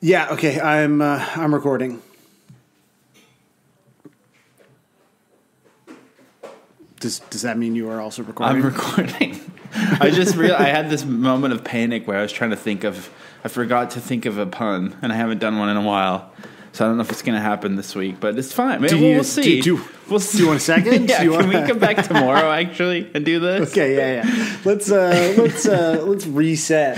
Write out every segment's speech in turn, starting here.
Yeah, okay, I'm recording. Does that mean you are also recording? I'm recording. I just realized I had this moment of panic where I was trying to I forgot to think of a pun, and I haven't done one in a while. So I don't know if it's going to happen this week, but it's fine. Maybe we'll see. Do you want a second? Yeah, can we come back tomorrow actually and do this? Okay, yeah. Let's reset.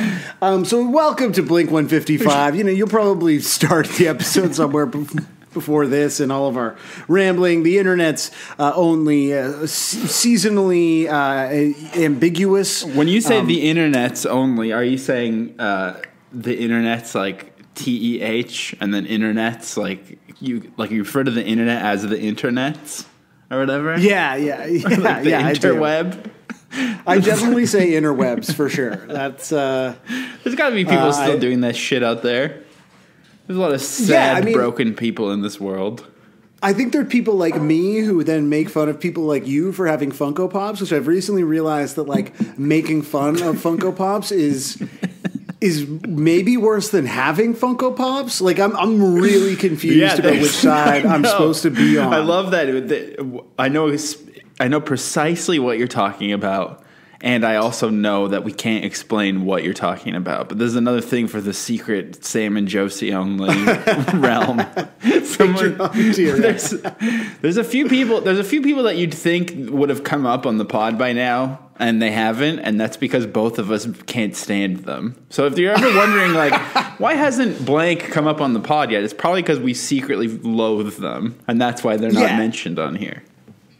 So welcome to Blink 155. You'll probably start the episode somewhere before this and all of our rambling. The internet's only seasonally ambiguous. When you say the internet's only, are you saying the internet's like TEH and then internet's like you refer to the internet as the internets or whatever? Yeah. Like the interweb. I definitely say interwebs for sure. That's there's got to be people still doing that shit out there. There's a lot of sad, broken people in this world. I think there are people like me who then make fun of people like you for having Funko Pops, which I've recently realized that like making fun of Funko Pops is maybe worse than having Funko Pops. Like I'm really confused about which side I'm supposed to be on. I love that. I know precisely what you're talking about. And I also know that we can't explain what you're talking about. But there's another thing for the secret Sam and Josie only realm. There's a few people that you'd think would have come up on the pod by now, and they haven't, and that's because both of us can't stand them. So if you're ever wondering, like, why hasn't blank come up on the pod yet? It's probably because we secretly loathe them, and that's why they're not mentioned on here.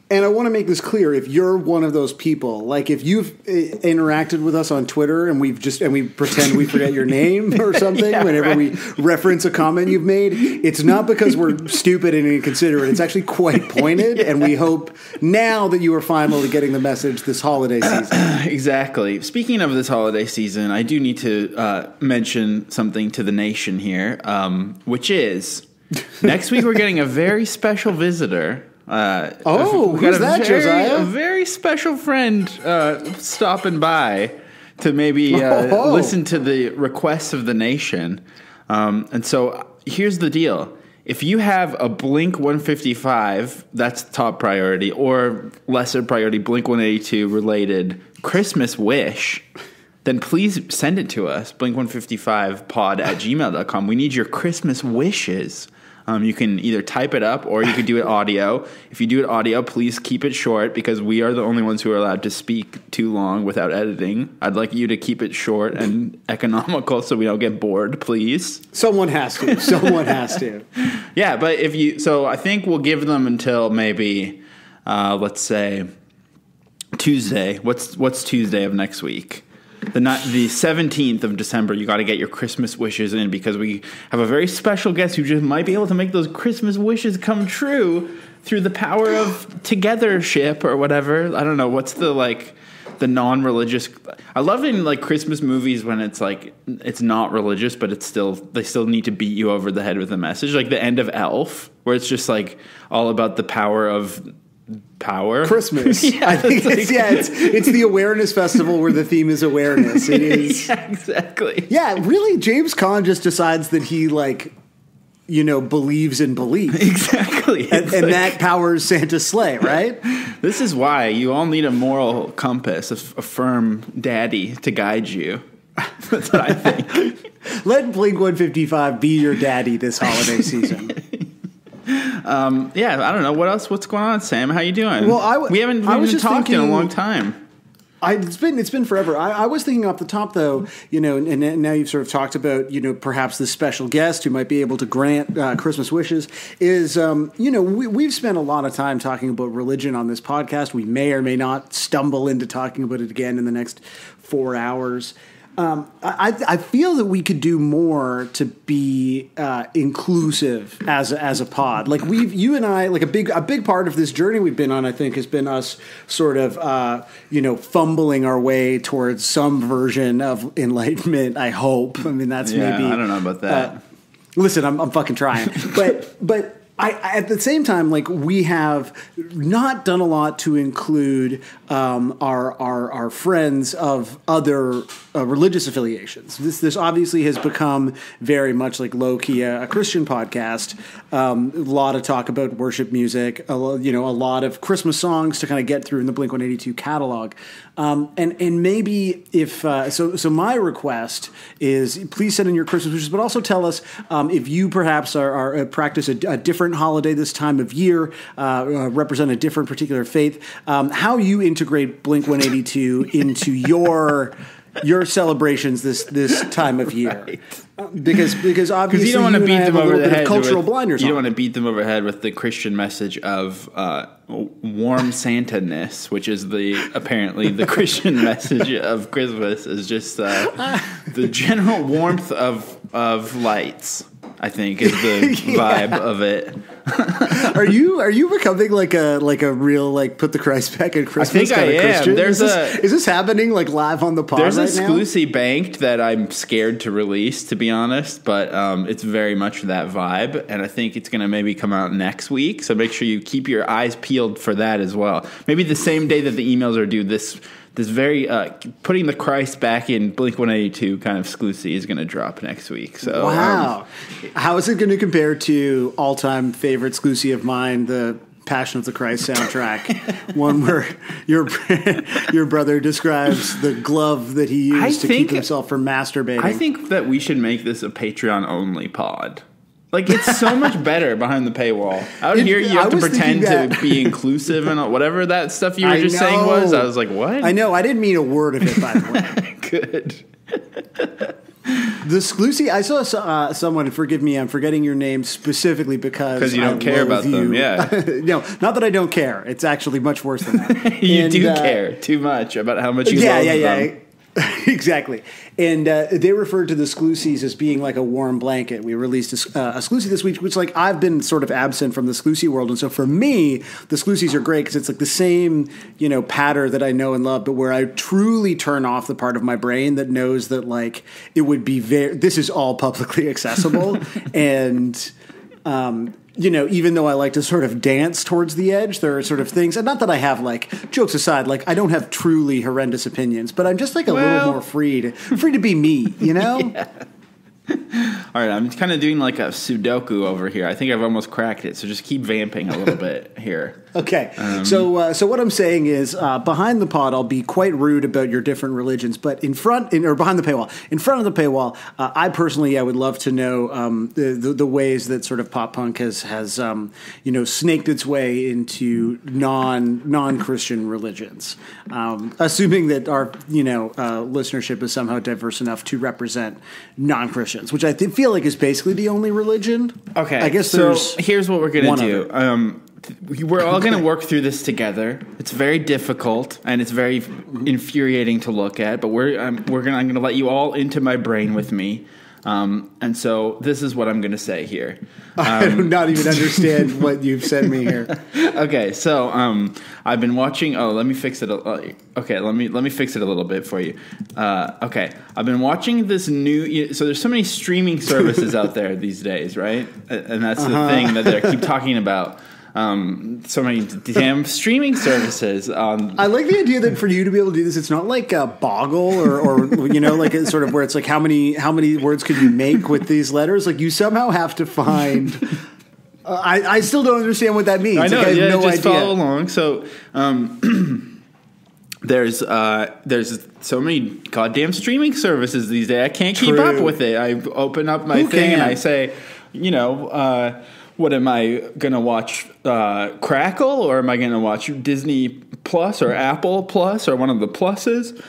And I want to make this clear: if you're one of those people, like if you've interacted with us on Twitter and we pretend we forget your name or something whenever we reference a comment you've made, it's not because we're stupid and inconsiderate. It's actually quite pointed, and we hope now that you are finally getting the message this holiday season. Exactly. Speaking of this holiday season, I do need to mention something to the nation here, which is next week we're getting a very special visitor. Who's that, Josiah? A very special friend stopping by to maybe listen to the requests of the nation. And so here's the deal. If you have a Blink 155, that's top priority, or lesser priority Blink 182 related Christmas wish, then please send it to us, blink155pod@gmail.com. We need your Christmas wishes. You can either type it up or you could do it audio. If you do it audio, please keep it short because we are the only ones who are allowed to speak too long without editing. I'd like you to keep it short and economical so we don't get bored, please. Someone has to. Yeah, but so I think we'll give them until maybe, let's say, Tuesday. What's Tuesday of next week? The 17th of December, you got to get your Christmas wishes in because we have a very special guest who just might be able to make those Christmas wishes come true through the power of togethership or whatever. I don't know. What's the non-religious? I love it in like Christmas movies when it's like it's not religious, but they still need to beat you over the head with a message, like the end of Elf, where it's just like all about the power of Christmas. I think it's the awareness festival where the theme is awareness. It is. Yeah, exactly. Yeah, really, James Caan just decides that he believes in belief. Exactly. And that powers Santa's sleigh, right? This is why you all need a moral compass, a firm daddy to guide you. That's what I think. Let Blink 155 be your daddy this holiday season. I don't know. What's going on, Sam? How you doing? Well, we haven't talked in a long time. It's been forever. I was thinking off the top, though, and now you've sort of talked about, perhaps this special guest who might be able to grant Christmas wishes is, we've spent a lot of time talking about religion on this podcast. We may or may not stumble into talking about it again in the next 4 hours. I feel that we could do more to be inclusive as a pod. Like you and I, like a big part of this journey we've been on, I think, has been us sort of fumbling our way towards some version of enlightenment. I hope. I mean, that's maybe. I don't know about that. Listen, I'm fucking trying, but at the same time, like, we have not done a lot to include our friends of other religious affiliations. This obviously has become very much like low-key a Christian podcast. A lot of talk about worship music, a lot of Christmas songs to kind of get through in the Blink-182 catalog. And maybe if so my request is, please send in your Christmas wishes, but also tell us if you perhaps are practice a different holiday this time of year, represent a different particular faith, how you integrate Blink-182 into your celebrations this time of year. Right. Because obviously you don't want to beat them over the head. Cultural blinders. You don't want to beat them over the head with the Christian message of warm Santa-ness, which is apparently the Christian message of Christmas is just the general warmth of lights. I think is the vibe of it. Are you becoming like a real like put the Christ back in Christmas? I think I am. Christian? Is this happening like live on the pod? There's right a Sclusy banked that I'm scared to release, to be honest, but it's very much that vibe, and I think it's going to maybe come out next week. So make sure you keep your eyes peeled for that as well. Maybe the same day that the emails are due. This very putting the Christ back in Blink-182 kind of Sclusy is going to drop next week. So wow, how is it going to compare to all-time favorite Sclusy of mine, the Passion of the Christ soundtrack, one where your brother describes the glove that he used to keep himself from masturbating? I think that we should make this a Patreon-only pod. Like, it's so much better behind the paywall. Out here, you have to pretend to be inclusive and whatever that stuff you were just saying was. I was like, what? I know. I didn't mean a word of it, by the way. Good. The Sclusy, I saw someone, forgive me, I'm forgetting your name specifically because you don't care about them, yeah. No, not that I don't care. It's actually much worse than that. You do care too much about how much you love them. Yeah. Exactly. And they referred to the Sclusies as being like a warm blanket. We released a Sclusy this week, which like I've been sort of absent from the Sclusy world. And so for me, the Sclusies are great because it's like the same, patter that I know and love, but where I truly turn off the part of my brain that knows that like it would be this is all publicly accessible. And, even though I like to sort of dance towards the edge, there are sort of things, and not that I have like, jokes aside, like I don't have truly horrendous opinions, but I'm just like a little more free to be me, Yeah. All right, I'm kind of doing like a Sudoku over here. I think I've almost cracked it, so just keep vamping a little bit here. Okay, so what I'm saying is, behind the pod, I'll be quite rude about your different religions, but behind the paywall, in front of the paywall, I personally, I would love to know the ways that sort of pop punk has snaked its way into non-Christian religions, assuming that our listenership is somehow diverse enough to represent non-Christians, which I feel like is basically the only religion. Okay, I guess so here's what we're gonna do. We're all going to work through this together. It's very difficult and it's very infuriating to look at, but I'm going to let you all into my brain with me. And so this is what I'm going to say here. I do not even understand what you've sent me here. Okay, so I've been watching. Oh, let me fix it. Okay, let me fix it a little bit for you. Okay, I've been watching this new. So there's so many streaming services out there these days, right? And that's the thing that they keep talking about. So many damn streaming services. I like the idea that for you to be able to do this, it's not like a Boggle or like a sort of where it's like how many words could you make with these letters? Like you somehow have to find. I still don't understand what that means. I know. Like, I have no just idea. Follow along. So. There's so many goddamn streaming services these days. I can't keep up with it. I open up my thing and I say, what am I going to watch? Crackle, or am I going to watch Disney Plus or Apple Plus or one of the pluses?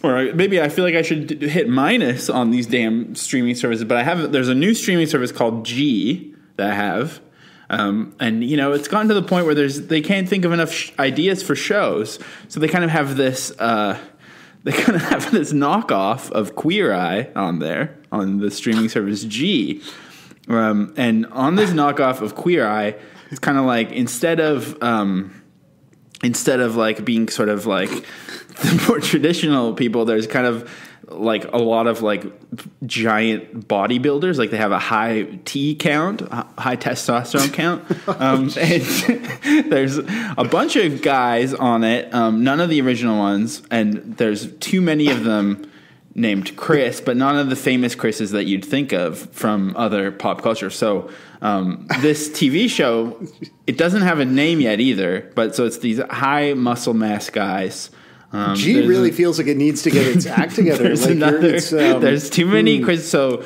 Or maybe I feel like I should hit minus on these damn streaming services. But there's a new streaming service called G that I have. And it's gotten to the point where they can't think of enough ideas for shows. So they kind of have this knockoff of Queer Eye on the streaming service G. And on this knockoff of Queer Eye, it's kind of like instead of like being sort of like the more traditional people, there's kind of like a lot of like giant bodybuilders. Like they have a high T count, a high testosterone count. And there's a bunch of guys on it, none of the original ones, and there's too many of them named Chris, but none of the famous Chris's that you'd think of from other pop culture. So this TV show, it doesn't have a name yet either, but so it's these high muscle mass guys. G really feels like it needs to get its act together. There's too many Chris. So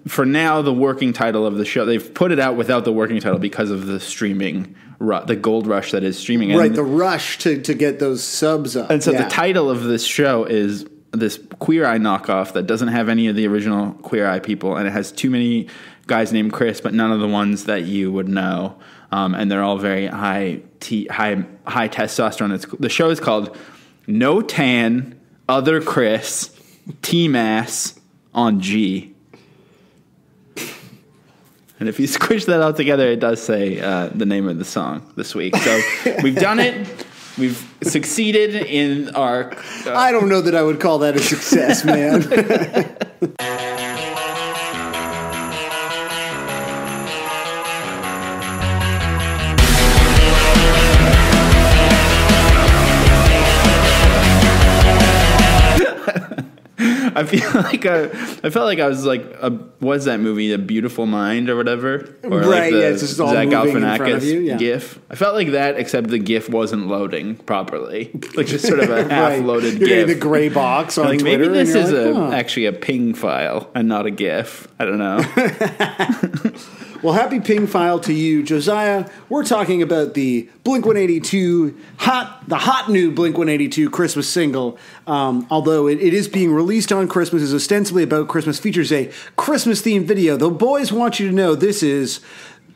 for now, the working title of the show, they've put it out without the working title because of the streaming, the gold rush that is streaming. Right, the rush to get those subs up. And so the title of this show is this Queer Eye knockoff that doesn't have any of the original Queer Eye people, and it has too many guys named Chris, but none of the ones that you would know, and they're all very high testosterone. The show is called No Tan, Other Chris, T-Mass on G. And if you squish that all together, it does say the name of the song this week. So we've done it. We've succeeded in our... I don't know that I would call that a success, man. I felt like I was like, what's that movie, A Beautiful Mind or whatever? Or right, like yeah, it's just all Zach moving in front of you, Galifianakis GIF. I felt like that, except the GIF wasn't loading properly. Like just sort of a half-loaded You're GIF. getting the gray box on like, Twitter. Maybe this is like, actually a ping file and not a GIF. I don't know. Well, happy ping file to you, Josiah. We're talking about the Blink-182 the hot new Blink-182 Christmas single. Although it is being released on Christmas, is ostensibly about Christmas, features a Christmas-themed video. The boys want you to know this is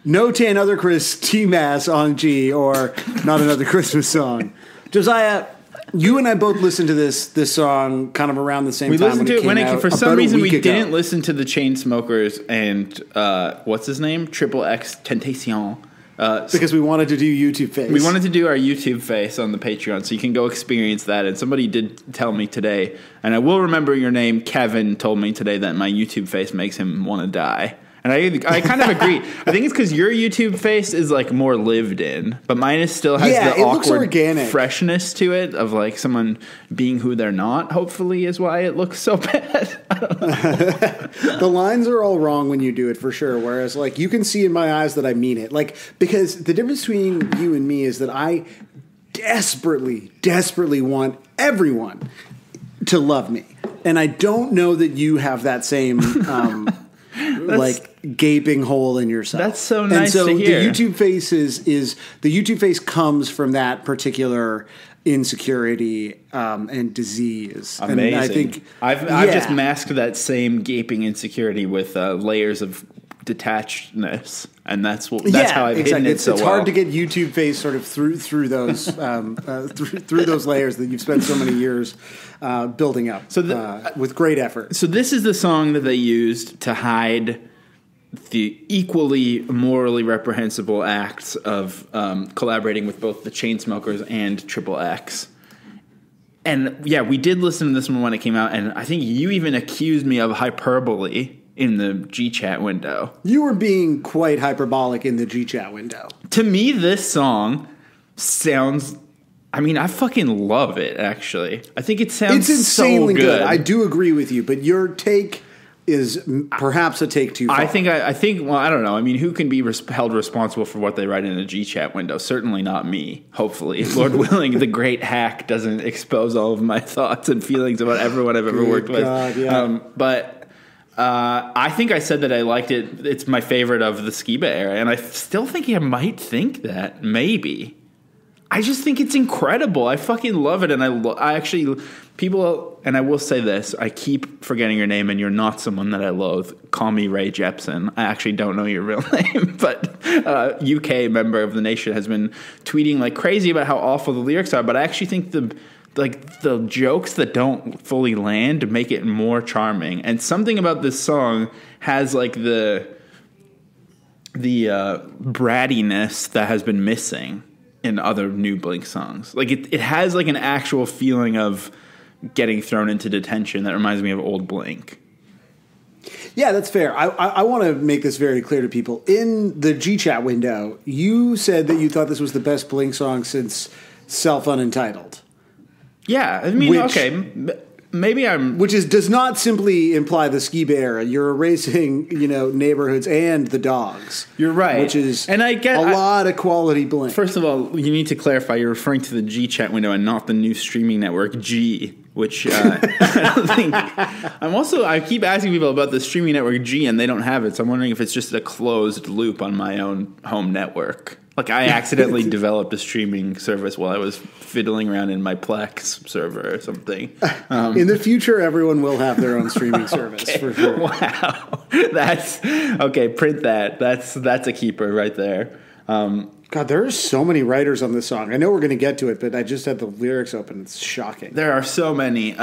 No Tan Other Chris T-Mass on G, or Not Another Christmas Song. Josiah, you and I both listened to this song kind of around the same time. We listened to it when it came. For some reason, we didn't ago. listen to the Chainsmokers and what's his name, Triple X Tentation. Because we wanted to do YouTube face. We wanted to do our YouTube face on the Patreon, so you can go experience that. And somebody did tell me today, and I will remember your name. Kevin told me today that my YouTube face makes him want to die. And I kind of agree. I think it's because your YouTube face is like more lived in, but mine still has the awkward freshness to it of like someone being who they're not. Hopefully, is why it looks so bad. I don't know. The lines are all wrong when you do it for sure. Whereas, like, you can see in my eyes that I mean it. Like, because the difference between you and me is that I desperately, desperately want everyone to love me, and I don't know that you have that same. Like gaping hole in yourself. That's so nice to hear. The YouTube face is the YouTube face comes from that particular insecurity and disease. Amazing. And I think I've just masked that same gaping insecurity with layers of detachedness, and that's how I've hidden it so well. It's hard to get YouTube face sort of through those through those layers that you've spent so many years building up. With great effort. So this is the song that they used to hide the equally morally reprehensible acts of collaborating with both the Chainsmokers and Triple X. And yeah, we did listen to this one when it came out, and I think you even accused me of hyperbole in the G-Chat window. You were being quite hyperbolic in the G-Chat window. To me, this song sounds... I mean, I fucking love it, actually. I think it sounds insanely so good. I do agree with you, but your take is perhaps a take too far. I think, well, I don't know. I mean, who can be held responsible for what they write in a G-Chat window? Certainly not me, hopefully. Lord willing, the great hack doesn't expose all of my thoughts and feelings about everyone I've ever worked with. Yeah. But I think I said that I liked it. It's my favorite of the Skiba era, and I still think I might think that, maybe. I just think it's incredible. I fucking love it, and I actually, people, and I will say this, I keep forgetting your name, and you're not someone that I loathe. Call me Ray Jepsen. I actually don't know your real name, but UK member of the nation has been tweeting like crazy about how awful the lyrics are, but I actually think the jokes that don't fully land make it more charming, and something about this song has like the brattiness that has been missing in other new Blink songs. Like it has like an actual feeling of getting thrown into detention that reminds me of old Blink. Yeah, that's fair. I want to make this very clear to people. In the G-Chat window, you said that you thought this was the best Blink song since Self-Unentitled. Yeah, I mean, okay, maybe I'm... Which does not simply imply the Skiba era. You're erasing, Neighborhoods and The Dogs. You're right. Which is and I get, a lot of quality Blink. First of all, you need to clarify, you're referring to the G-Chat window and not the new streaming network, G, which I don't think... I keep asking people about the streaming network G, and they don't have it, so I'm wondering if it's just a closed loop on my own home network. Like, I accidentally developed a streaming service while I was fiddling around in my Plex server or something. In the future, everyone will have their own streaming service, for sure. Wow. That's... Okay, print that. That's a keeper right there. God, there are so many writers on this song. I know we're going to get to it, but I just had the lyrics open. It's shocking. There are so many.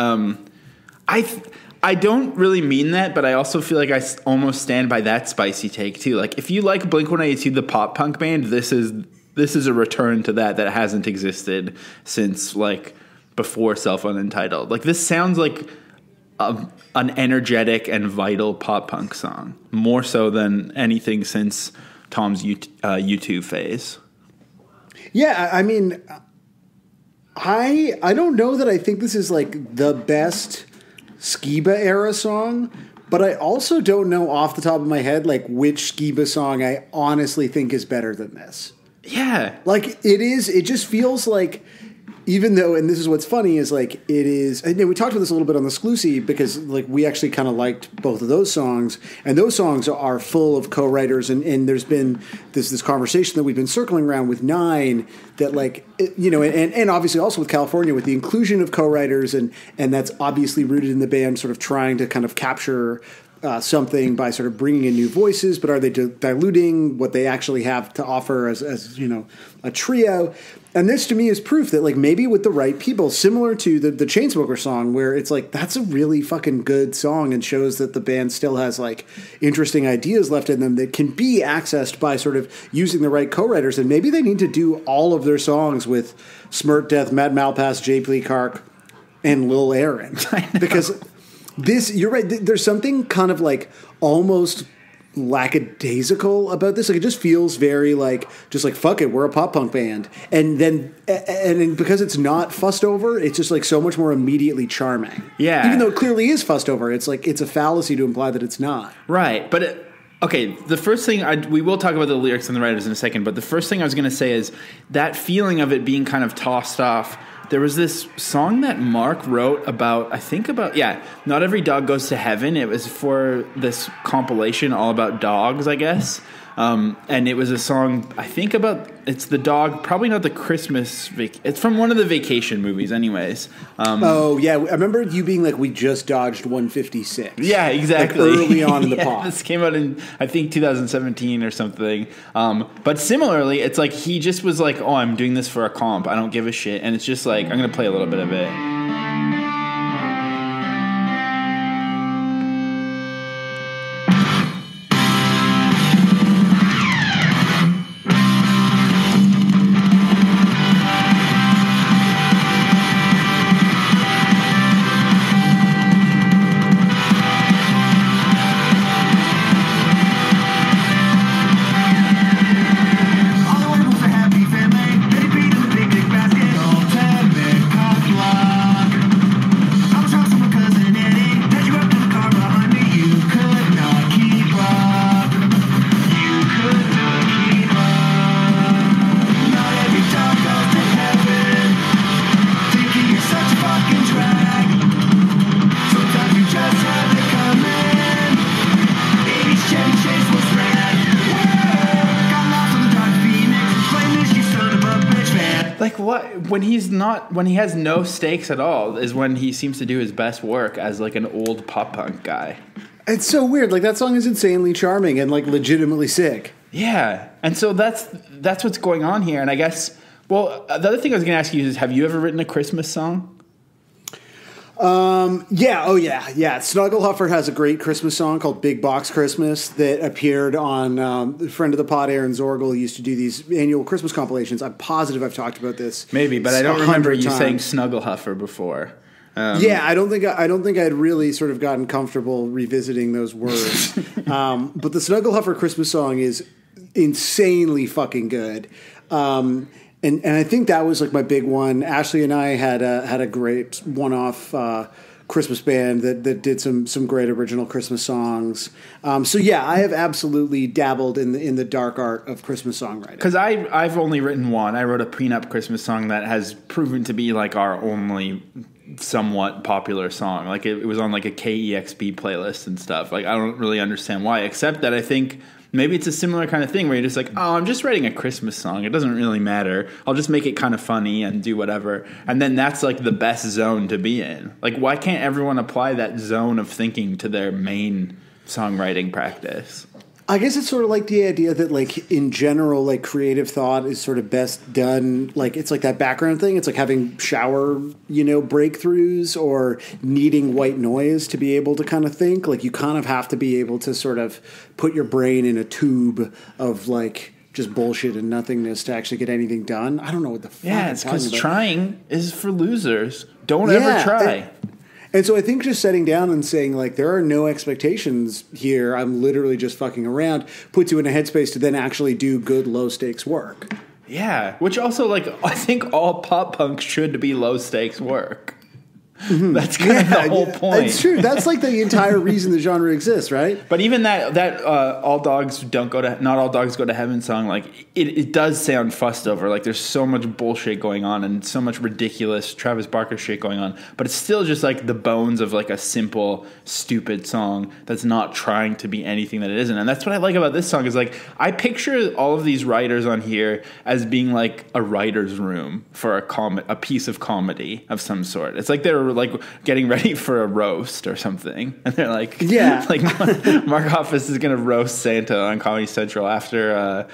I don't really mean that, but I also feel like I almost stand by that spicy take too. Like, if you like Blink-182, the pop punk band, this is a return to that hasn't existed since like before Self-Unentitled. Like, this sounds like an energetic and vital pop punk song, more so than anything since Tom's U2 phase. Yeah, I mean, I don't know that I think this is like the best Skiba era song, but I also don't know off the top of my head like which Skiba song I honestly think is better than this. Yeah. Like, it just feels like, even though, and this is what's funny, is like, it is, and we talked about this a little bit on the Sclusy, because like we actually kind of liked both of those songs, and those songs are full of co-writers, and there's been this conversation that we've been circling around with Nine, that like, and obviously also with California, with the inclusion of co-writers, and that's obviously rooted in the band sort of trying to kind of capture something by sort of bringing in new voices, but are they diluting what they actually have to offer as a trio? And this to me is proof that like maybe with the right people, similar to the Chainsmokers song, where it's like that's a really fucking good song and shows that the band still has like interesting ideas left in them that can be accessed by sort of using the right co-writers. And maybe they need to do all of their songs with Smirt Death, Matt Malpass, Jay Pleakark, and Lil Aaron, because you're right. There's something kind of like almost lackadaisical about this. Like, it just feels very like, just like, fuck it, we're a pop punk band. And then because it's not fussed over, it's just like so much more immediately charming. Yeah. Even though it clearly is fussed over, it's like, it's a fallacy to imply that it's not. Right. But okay, the first thing, we will talk about the lyrics and the writers in a second, but the first thing I was going to say is that feeling of it being kind of tossed off. There was this song that Mark wrote about, Not Every Dog Goes to Heaven. It was for this compilation all about dogs, I guess. And it was a song, I think it's the dog, probably not the Christmas, it's from one of the vacation movies anyways. Oh, yeah. I remember you being like, we just dodged 156. Yeah, exactly. Like early on in the pod. This came out in, I think, 2017 or something. But similarly, it's like he just was like, oh, I'm doing this for a comp. I don't give a shit. And it's just like, I'm going to play a little bit of it. When he has no stakes at all is when he seems to do his best work as like an old pop punk guy. It's so weird. Like, that song is insanely charming and like legitimately sick. Yeah. And so that's what's going on here. And I guess, well, the other thing I was going to ask you is, have you ever written a Christmas song? Yeah. Oh, yeah. Yeah. Snugglehuffer has a great Christmas song called Big Box Christmas that appeared on, a friend of the pod, Aaron Zorgel, used to do these annual Christmas compilations. I'm positive I've talked about this. Maybe, but I don't remember you saying Snugglehuffer before. I don't think I'd really sort of gotten comfortable revisiting those words. But the Snugglehuffer Christmas song is insanely fucking good. And I think that was like my big one. Ashley and I had a great one-off Christmas band that did some great original Christmas songs. So yeah, I have absolutely dabbled in the dark art of Christmas songwriting. Because I've only written one. I wrote a prenup Christmas song that has proven to be like our only somewhat popular song. Like it was on like a KEXP playlist and stuff. Like I don't really understand why, except that I think maybe it's a similar kind of thing where you're just like, oh, I'm just writing a Christmas song. It doesn't really matter. I'll just make it kind of funny and do whatever. And then that's like the best zone to be in. Like, why can't everyone apply that zone of thinking to their main songwriting practice? I guess it's sort of like the idea that, like, in general, like, creative thought is sort of best done, like, it's like that background thing. It's like having shower, breakthroughs or needing white noise to be able to kind of think. Like, you kind of have to be able to sort of put your brain in a tube of, like, just bullshit and nothingness to actually get anything done. I don't know what the fuck. Yeah, it's because trying is for losers. Don't ever try. And so I think just sitting down and saying, like, there are no expectations here, I'm literally just fucking around, puts you in a headspace to then actually do good low-stakes work. Yeah, which also, like, I think all pop punk should be low-stakes work. Mm-hmm. That's kind of the whole point. It's true. That's like the entire reason the genre exists, right? But even that not all dogs go to heaven song, like it does sound fussed over. Like there's so much bullshit going on and so much ridiculous Travis Barker shit going on. But it's still just like the bones of like a simple, stupid song that's not trying to be anything that it isn't. And that's what I like about this song is like I picture all of these writers on here as being like a writer's room for a piece of comedy of some sort. It's like they're like getting ready for a roast or something, and they're like, like Mark Hoppus is gonna roast Santa on Comedy Central after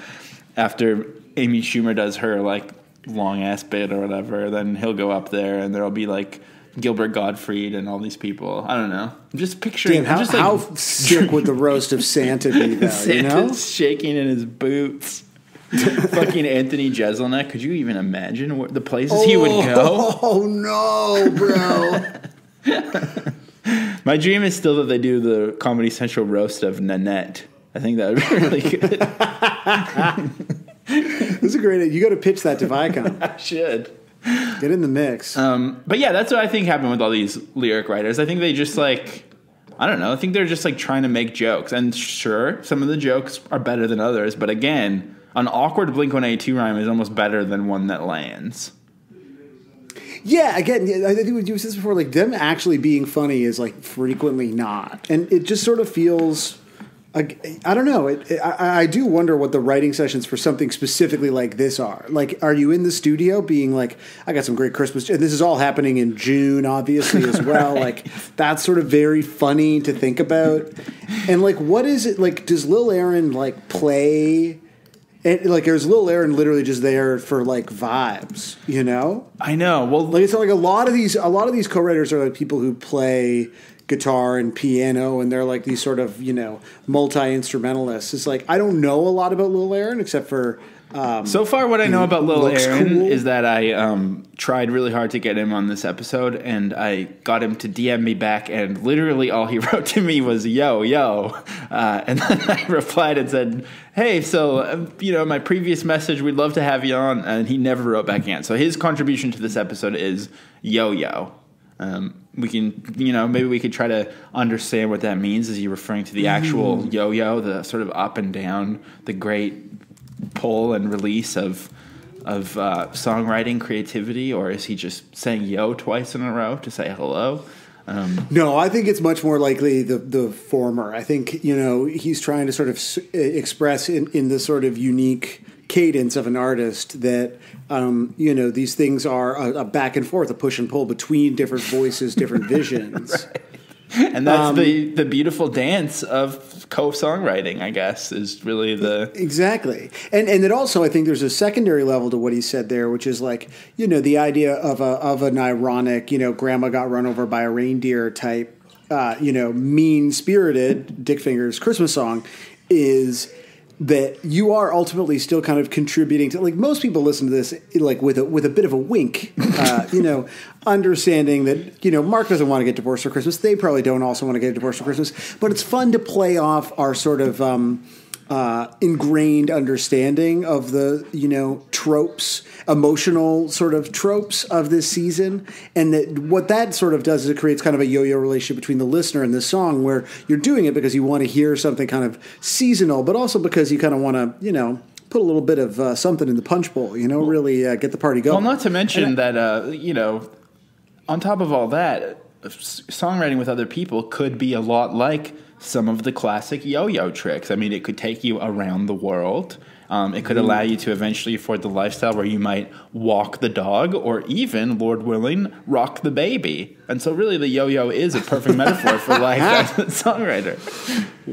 Amy Schumer does her like long ass bit or whatever. Then he'll go up there, and there'll be like Gilbert Gottfried and all these people. I don't know. I'm just picturing. Damn, how sick would the roast of Santa be? Though, Santa's shaking in his boots. Fucking Anthony Jeselnik. Could you even imagine the places he would go? Oh no, bro. My dream is still that they do the Comedy Central roast of Nanette. I think that would be really good. That's a great idea. You got to pitch that to Viacom. I should. Get in the mix. But yeah, that's what I think happened with all these lyric writers. I think they just like, I don't know. I think they're just like trying to make jokes. And sure, some of the jokes are better than others. But again, an awkward Blink-182 rhyme is almost better than one that lands. Yeah, again, I think we said this before. Like them actually being funny is like frequently not, and it just sort of feels. I don't know. I do wonder what the writing sessions for something specifically like this are. Like, are you in the studio being like, I got some great Christmas. And this is all happening in June, obviously, as well. Right. Like, that's sort of very funny to think about. And like, what is it like? Does Lil Aaron like play? And like, is Lil Aaron literally just there for like vibes? You know? I know. Well, like it's like a lot of these co-writers are like people who play guitar and piano, and they're like these sort of multi-instrumentalists. It's like I don't know a lot about Lil Aaron except for. So far, what I know about Lil Aaron is that I tried really hard to get him on this episode, and I got him to DM me back, and literally all he wrote to me was, yo, yo. And then I replied and said, hey, so, my previous message, we'd love to have you on, and he never wrote back again. So his contribution to this episode is yo, yo. We can, maybe we could try to understand what that means. Is he referring to the actual yo-yo, the sort of up and down, the great pull and release of songwriting creativity, or is he just saying yo twice in a row to say hello? No, I think it's much more likely the former. I think he's trying to sort of express in the sort of unique cadence of an artist that these things are a back and forth, a push and pull between different voices, different visions. Right. And that's the beautiful dance of co-songwriting, I guess, is really the... Exactly. And then also I think there's a secondary level to what he said there, which is like, the idea of an ironic, grandma got run over by a reindeer type, mean-spirited Dick Fingers Christmas song is that you are ultimately still kind of contributing to, like, most people listen to this like with a bit of a wink, understanding that, Mark doesn't want to get divorced for Christmas. They probably don't also want to get divorced for Christmas, but it's fun to play off our sort of ingrained understanding of the, tropes, emotional sort of tropes of this season. And that what that sort of does is it creates kind of a yo-yo relationship between the listener and the song, where you're doing it because you want to hear something kind of seasonal, but also because you kind of want to, put a little bit of something in the punch bowl, really get the party going. Well, not to mention that, on top of all that, songwriting with other people could be a lot like some of the classic yo-yo tricks. I mean, it could take you around the world. It could allow you to eventually afford the lifestyle where you might walk the dog or even, Lord willing, rock the baby. And so really the yo-yo is a perfect metaphor for life as a songwriter.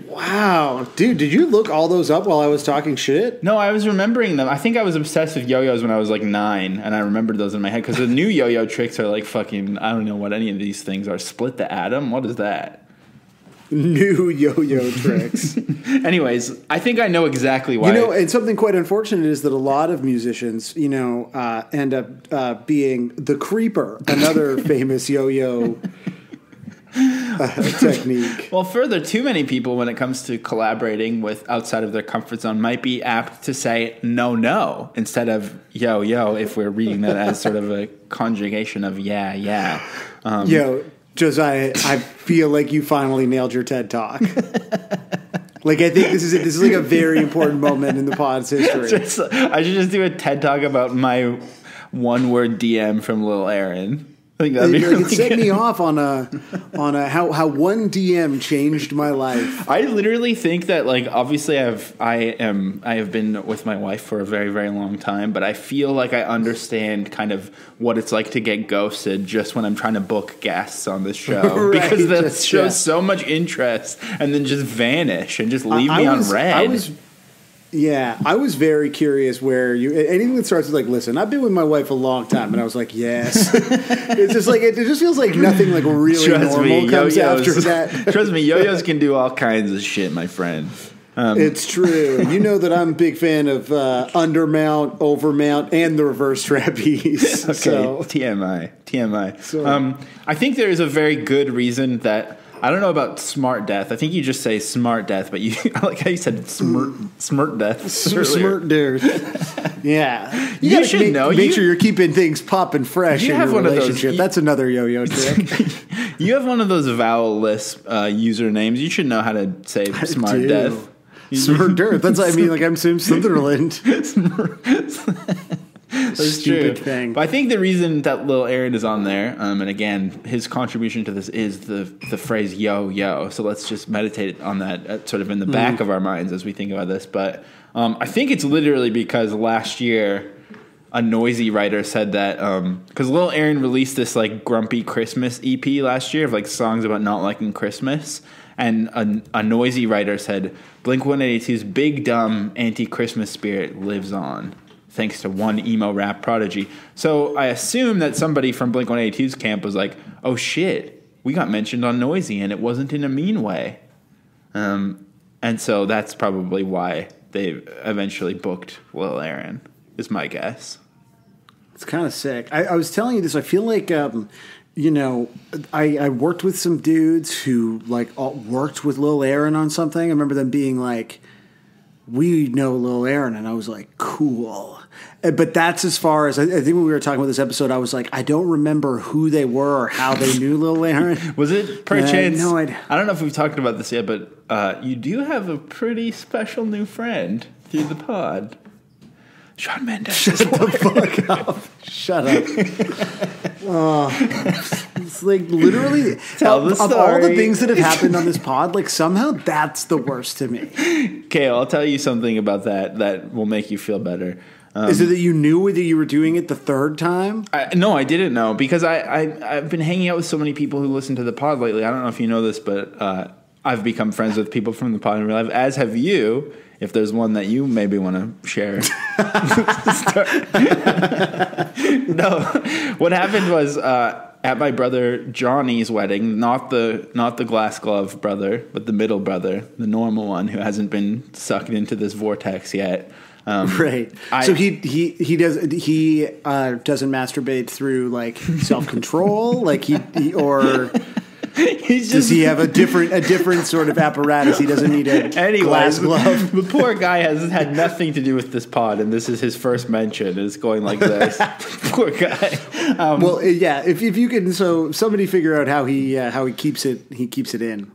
Wow. Dude, did you look all those up while I was talking shit? No, I was remembering them. I think I was obsessed with yo-yos when I was like 9, and I remembered those in my head because the new yo-yo tricks are like fucking, I don't know what any of these things are. Split the atom? What is that? New yo-yo tricks. Anyways, I think I know exactly why. And something quite unfortunate is that a lot of musicians, end up being the creeper, another famous yo-yo technique. Well, further, too many people, when it comes to collaborating with outside of their comfort zone, might be apt to say no instead of yo, if we're reading that as sort of a conjugation of yeah. Josiah, I feel like you finally nailed your TED Talk. Like, I think this is it. This is like a very important moment in the pod's history. I should just do a TED Talk about my one-word DM from Lil Aaron. I think that'd be really it set me off on a how one DM changed my life. I literally think that, like, obviously I have been with my wife for a very, very long time, but I feel like I understand kind of what it's like to get ghosted just when I'm trying to book guests on this show. Right, because that shows so much interest and then just vanish and just leave me on red. I was very curious where anything that starts with like, listen, I've been with my wife a long time, and I was like, yes. It's just like it just feels like nothing like really normal comes after that. Trust me, yo-yos can do all kinds of shit, my friend. It's true. You know that I'm a big fan of undermount, overmount, and the reverse trapeze. Okay, so. TMI. So. I think there is a very good reason that. I don't know about smart death. I think you just say smart death, but I like how you said smirt death. Smirt death. Yeah. You should know. Make sure you're keeping things popping fresh in your relationship. That's another yo-yo trick. You have one of those vowel-less usernames. You should know how to say smart death. Smirt death. That's what I mean. Like I'm Sim Sutherland. That's stupid true. Thing. But I think the reason that Lil Aaron is on there, and again, his contribution to this is the phrase yo. So let's just meditate on that sort of in the back of our minds as we think about this. But I think it's literally because last year a Noisy writer said that because Lil Aaron released this like grumpy Christmas EP last year of like songs about not liking Christmas. And a Noisy writer said Blink-182's big dumb anti-Christmas spirit lives on, thanks to one emo rap prodigy. So I assume that somebody from Blink-182's camp was like, oh shit, we got mentioned on Noisy, and it wasn't in a mean way. And so that's probably why they eventually booked Lil Aaron, is my guess. It's kind of sick. I was telling you this, I feel like, I worked with some dudes who like worked with Lil Aaron on something. I remember them being like, we know Lil Aaron, and I was like, cool. But that's as far as I think when we were talking about this episode, I was like, I don't remember who they were or how they knew Lil Aaron. Was it perchance? No, I don't know if we've talked about this yet, but you do have a pretty special new friend through the pod. Shawn Mendes. Shut the fuck up. Shut up. It's like literally Tell the story. Of all the things that have happened on this pod, like somehow that's the worst to me. Okay, I'll tell you something about that will make you feel better. Is it that you knew that you were doing it the third time? No, I didn't know because I've been hanging out with so many people who listen to the pod lately. I don't know if you know this, but I've become friends with people from the pod in real life, as have you. If there's one that you maybe want to share. No, what happened was at my brother Johnny's wedding, not the glass glove brother, but the middle brother, the normal one who hasn't been sucked into this vortex yet. Right. So he doesn't masturbate through like self-control, like he or. Does he have a different sort of apparatus? He doesn't need a glass glove. The poor guy has had nothing to do with this pod, and this is his first mention. Is going like this. Poor guy. Well, yeah. If you can, so somebody figure out how he keeps it. He keeps it in.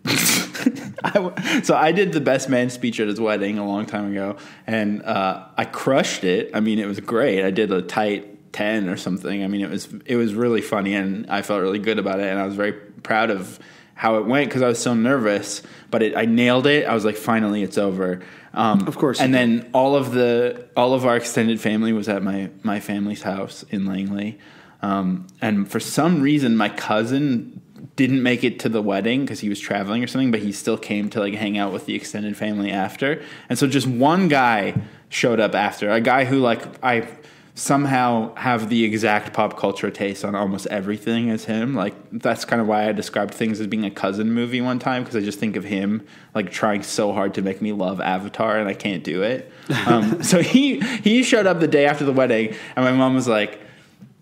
So I did the best man speech at his wedding a long time ago, and I crushed it. I mean, it was great. I did a tight 10 or something. I mean, it was really funny, and I felt really good about it, and I was very proud of how it went because I was so nervous, but I nailed it. I was like, finally, it's over. Of course. And then all of our extended family was at my family's house in Langley, and for some reason, my cousin didn't make it to the wedding because he was traveling or something, but he still came to like hang out with the extended family after. And so just one guy showed up after, a guy who like I somehow have the exact pop culture taste on almost everything as him. Like that's kind of why I described things as being a cousin movie one time, because I just think of him like trying so hard to make me love Avatar and I can't do it. So he showed up the day after the wedding, and my mom was like,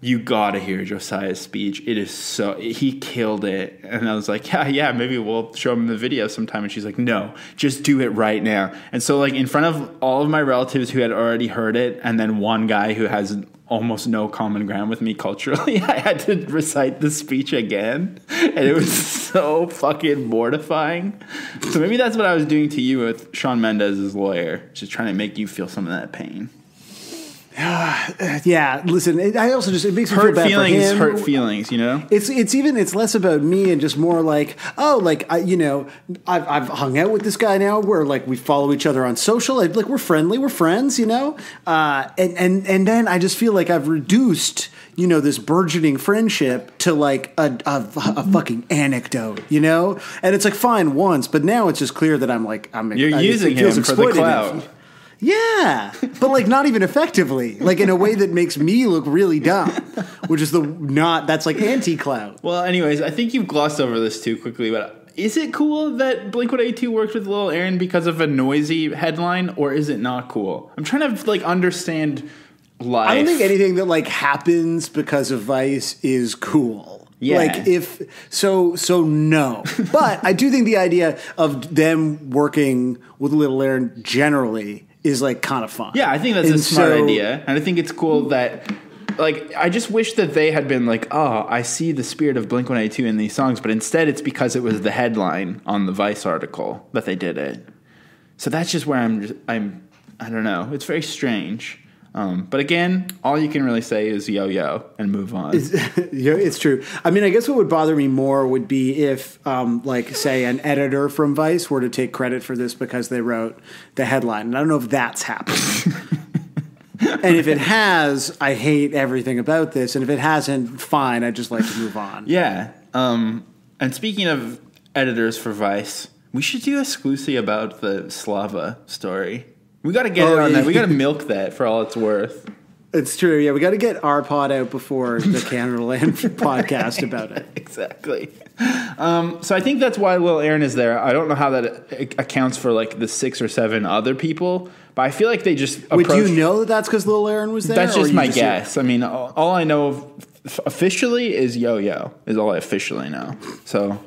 "You gotta hear Josiah's speech. It is he killed it." And I was like, yeah, maybe we'll show him the video sometime. And she's like, "No, just do it right now." And so like in front of all of my relatives who had already heard it, and then one guy who has almost no common ground with me culturally, I had to recite the speech again. And it was so fucking mortifying. So maybe that's what I was doing to you with Shawn Mendes' lawyer, just trying to make you feel some of that pain. Yeah, listen. It makes me feel bad for him. Hurt feelings, you know. It's less about me and just more like, I've hung out with this guy now. Where like we follow each other on social. Like we're friendly, we're friends, you know. And then I just feel like I've reduced, you know, this burgeoning friendship to like a fucking anecdote, you know. And it's like fine once, but now it's just clear that you're using him for the clout. Yeah, but like not even effectively, like in a way that makes me look really dumb, which is that's like anti-clout. Well, anyways, I think you've glossed over this too quickly, but is it cool that Blink-182 worked with Lil Aaron because of a noisy headline, or is it not cool? I'm trying to like understand life. I don't think anything that like happens because of Vice is cool. Yeah. Like no. But I do think the idea of them working with Lil Aaron generally is like kind of fun. Yeah, I think that's a smart idea. And I think it's cool that like I just wish that they had been like, "Oh, I see the spirit of Blink-182 in these songs," but instead it's because it was the headline on the Vice article that they did it. So that's just where I don't know. It's very strange. But again, all you can really say is yo and move on. It's true. I mean, I guess what would bother me more would be if, like, say, an editor from Vice were to take credit for this because they wrote the headline. And I don't know if that's happened. And if it has, I hate everything about this. And if it hasn't, fine. I'd just like to move on. Yeah. And speaking of editors for Vice, we should do a exclusive about the Slava story. We got to get it on that. We got to milk that for all it's worth. It's true. Yeah, we got to get our pod out before the Canada Land podcast about it. Exactly. So I think that's why Lil Aaron is there. I don't know how that accounts for like the 6 or 7 other people, but I feel like they just approached. Wait, do you know that that's because Lil Aaron was there? That's just my guess. I mean, all I know officially is yo is all I officially know. So,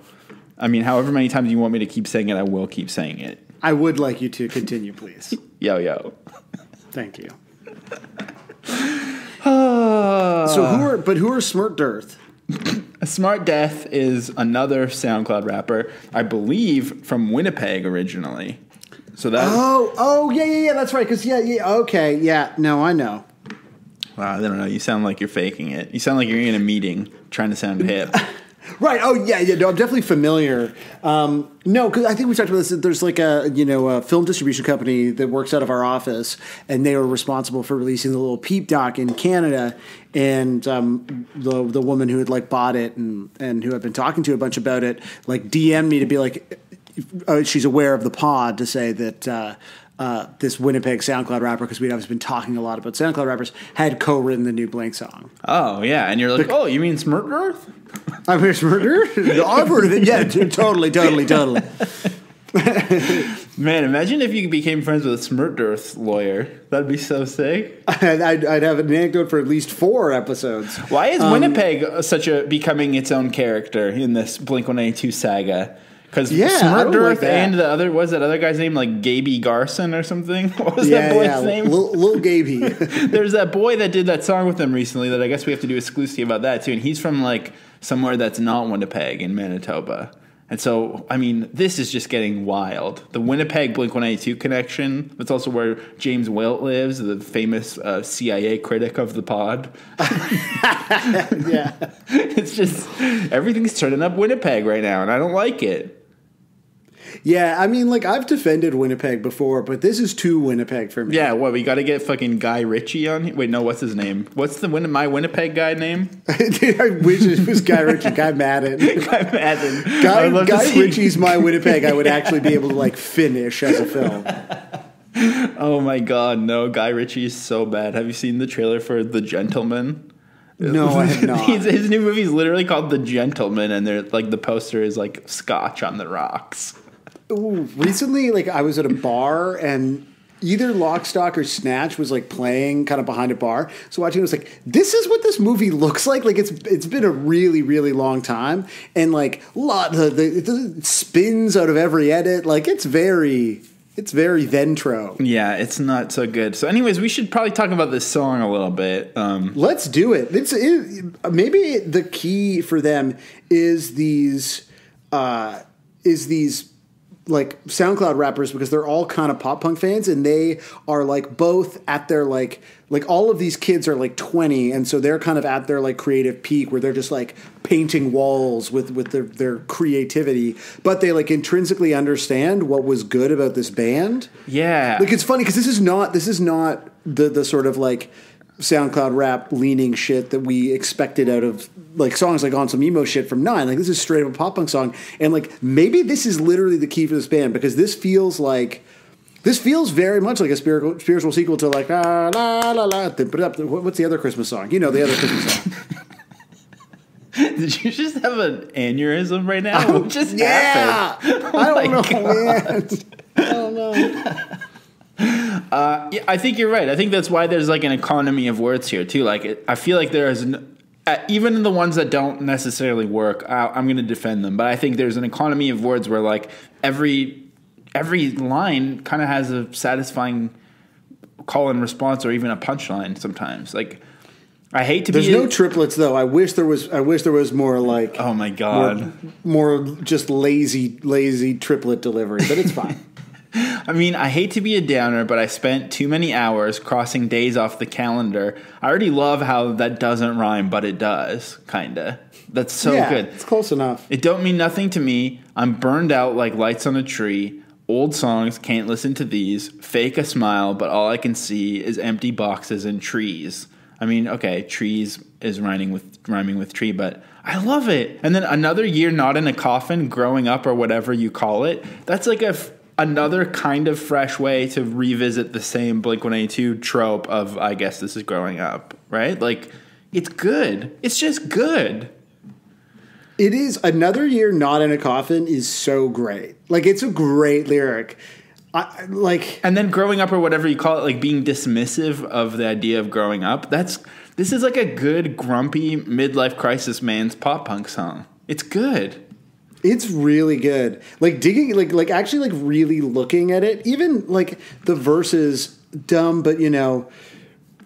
I mean, however many times you want me to keep saying it, I will keep saying it. I would like you to continue, please. Yo. Thank you. So who are Smart Death? Smart Death is another SoundCloud rapper, I believe from Winnipeg originally. So that yeah, that's right. Because okay, yeah, no, I know. Wow, I don't know. You sound like you're faking it. You sound like you're in a meeting trying to sound hip. Right. Oh, yeah. No, I'm definitely familiar. No, because I think we talked about this. There's like a film distribution company that works out of our office, and they were responsible for releasing the little Peep doc in Canada. And the woman who had like bought it and who I've been talking to a bunch about it, like DM'd me to be like, she's aware of the pod to say that this Winnipeg SoundCloud rapper, because we'd obviously been talking a lot about SoundCloud rappers, had co-written the new Blink song. Oh, yeah. And you're like, oh, you mean Smirt Earth? I've heard Smirt Earth? I've heard of it. Yeah, totally. Man, imagine if you became friends with a Smirt Earth lawyer. That'd be so sick. I'd have an anecdote for at least 4 episodes. Why is Winnipeg becoming its own character in this Blink-182 saga? Because Smirt Earth and the other, was that other guy's name, like Gaby Garson or something? What was that boy's name? Lil Gaby. There's that boy that did that song with them recently that I guess we have to do exclusive about that too. And he's from like somewhere that's not Winnipeg in Manitoba. And so, I mean, this is just getting wild. The Winnipeg Blink-182 connection. That's also where James Wilt lives, the famous CIA critic of the pod. Yeah. It's just, everything's turning up Winnipeg right now, and I don't like it. Yeah, I mean, like, I've defended Winnipeg before, but this is too Winnipeg for me. Yeah, what, we got to get fucking Guy Ritchie on here? Wait, no, what's his name? What's my Winnipeg guy name? I wish it was Guy Ritchie. Guy Madden. Guy Madden. Guy Ritchie's My Winnipeg I would actually be able to, like, finish as a film. Oh, my God, no, Guy Ritchie is so bad. Have you seen the trailer for The Gentleman? No, I have not. His new movie is literally called The Gentleman, and they're like the poster is like scotch on the rocks. Ooh, recently, like, I was at a bar and either Lock, Stock, or Snatch was like playing kind of behind a bar. So watching it, I was like, this is what this movie looks like. Like, it's been a really, really long time, and like the spins out of every edit. Like, it's very Ventro. Yeah, it's not so good. So, anyways, we should probably talk about this song a little bit. Let's do it. Maybe the key for them is these like SoundCloud rappers, because they're all kind of pop punk fans, and they are like both at their like all of these kids are like 20, and so they're kind of at their like creative peak where they're just like painting walls with their creativity, but they like intrinsically understand what was good about this band. Yeah, like, it's funny because this is not the sort of like SoundCloud rap leaning shit that we expected out of like songs like On Some Emo Shit from Nine. Like, this is straight up a pop punk song, and like maybe this is literally the key for this band, because this feels very much like a spiritual sequel to like la la la la. What's the other Christmas song? You know, the other Christmas song. Did you just have an aneurysm right now? What just happened? Oh, I don't know, man. I don't know. Yeah, I think you're right. I think that's why there's like an economy of words here too. Like, I feel like there is even the ones that don't necessarily work, I'm going to defend them. But I think there's an economy of words where like every line kind of has a satisfying call and response, or even a punchline sometimes. Like, I hate to There's no triplets though. I wish there was more like, oh my God, more just lazy triplet delivery, but it's fine. I mean, I hate to be a downer, but I spent too many hours crossing days off the calendar. I already love how that doesn't rhyme, but it does, kinda. That's so good. It's close enough. It don't mean nothing to me. I'm burned out like lights on a tree. Old songs, can't listen to these. Fake a smile, but all I can see is empty boxes and trees. I mean, okay, trees is rhyming with tree, but I love it. And then Another Year Not in a Coffin, Growing Up, or whatever you call it. That's like another kind of fresh way to revisit the same Blink-182 trope of, I guess this is growing up, right? Like, it's good. It's just good. It is. Another Year Not in a Coffin is so great. Like, it's a great lyric. And then Growing Up, or whatever you call it, like being dismissive of the idea of growing up. This is like a good, grumpy midlife crisis man's pop punk song. It's good. It's really good. Like, digging, like actually, like really looking at it. Even like the verses, dumb, but you know,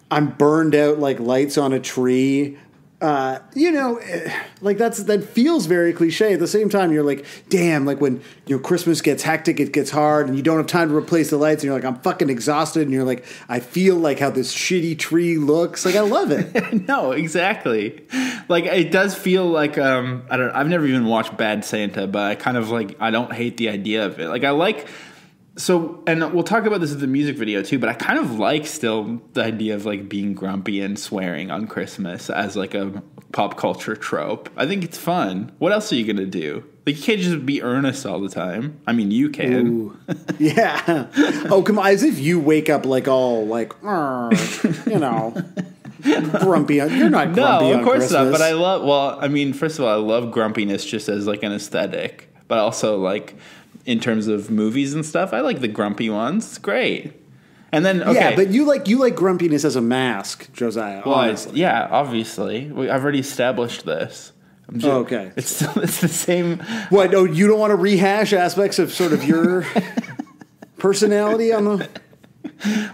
I'm burned out like lights on a tree. Like that feels very cliche. At the same time, you're like, damn, like when Christmas gets hectic, it gets hard, and you don't have time to replace the lights, and you're like, I'm fucking exhausted, and you're like, I feel like how this shitty tree looks. Like, I love it. No, exactly. Like, it does feel like I've never even watched Bad Santa, but I kind of like, I don't hate the idea of it. Like, I like. So, and we'll talk about this in the music video too, but I kind of like still the idea of like being grumpy and swearing on Christmas as like a pop culture trope. I think it's fun. What else are you gonna do? Like, you can't just be earnest all the time. I mean, you can. Ooh. Yeah. Oh, come on. As if you wake up like all like, you know, grumpy. You're not grumpy No, on of course Christmas. not. But I love. Well, I mean, first of all, I love grumpiness just as like an aesthetic. But also like in terms of movies and stuff, I like the grumpy ones. It's great. And then Yeah, but you like grumpiness as a mask, Josiah. well, honestly. yeah, obviously, I've already established this. Okay. It's the same. What? Oh, you don't want to rehash aspects of sort of your personality on the.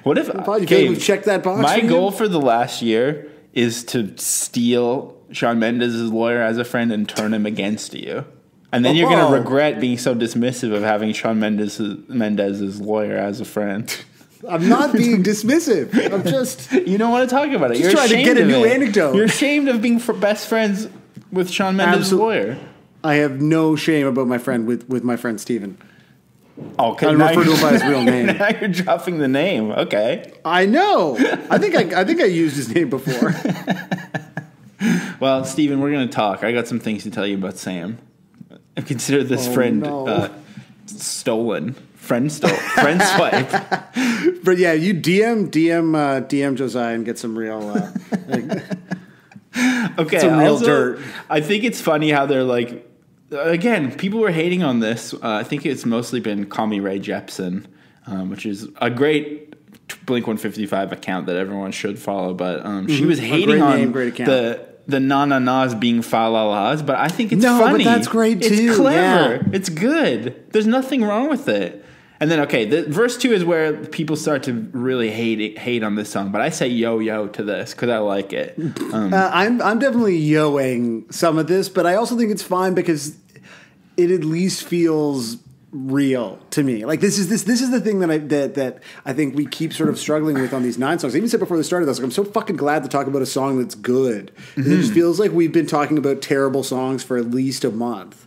What if You feel like we've checked that box? My for you? goal for the last year is to steal Shawn Mendes' lawyer as a friend and turn him against you. And then you're going to regret being so dismissive of having Shawn Mendes' lawyer as a friend. I'm not being dismissive. I'm just. You don't want to talk about it. You're trying to ashamed get a of new it. anecdote. You're ashamed of being best friends with Shawn Mendes' lawyer. I have no shame about my friend with my friend Steven. Okay, I refer to him by his real name. Now you're dropping the name. Okay. I know. I think I used his name before. Well, Steven, we're going to talk. I got some things to tell you about Sam. I consider this stolen. Friend swipe. But yeah, you DM Josiah and get some real Okay, some real also, dirt. I think it's funny how they're like, again, people were hating on this. I think it's mostly been Call Me Ray Jepsen, which is a great Blink-155 account that everyone should follow. But she was hating on the na-na-nas being fa-la-las, but I think it's funny. But that's great too. It's clever. Yeah. It's good. There's nothing wrong with it. And then, okay, the verse 2 is where people start to really hate on this song. But I say yo-yo to this because I like it. I'm definitely yoing some of this, but I also think it's fine because it at least feels real to me. Like this is the thing that I think we keep sort of struggling with on these 9 songs. I even said before they started, I was like, I'm so fucking glad to talk about a song that's good. Mm-hmm. It just feels like we've been talking about terrible songs for at least a month.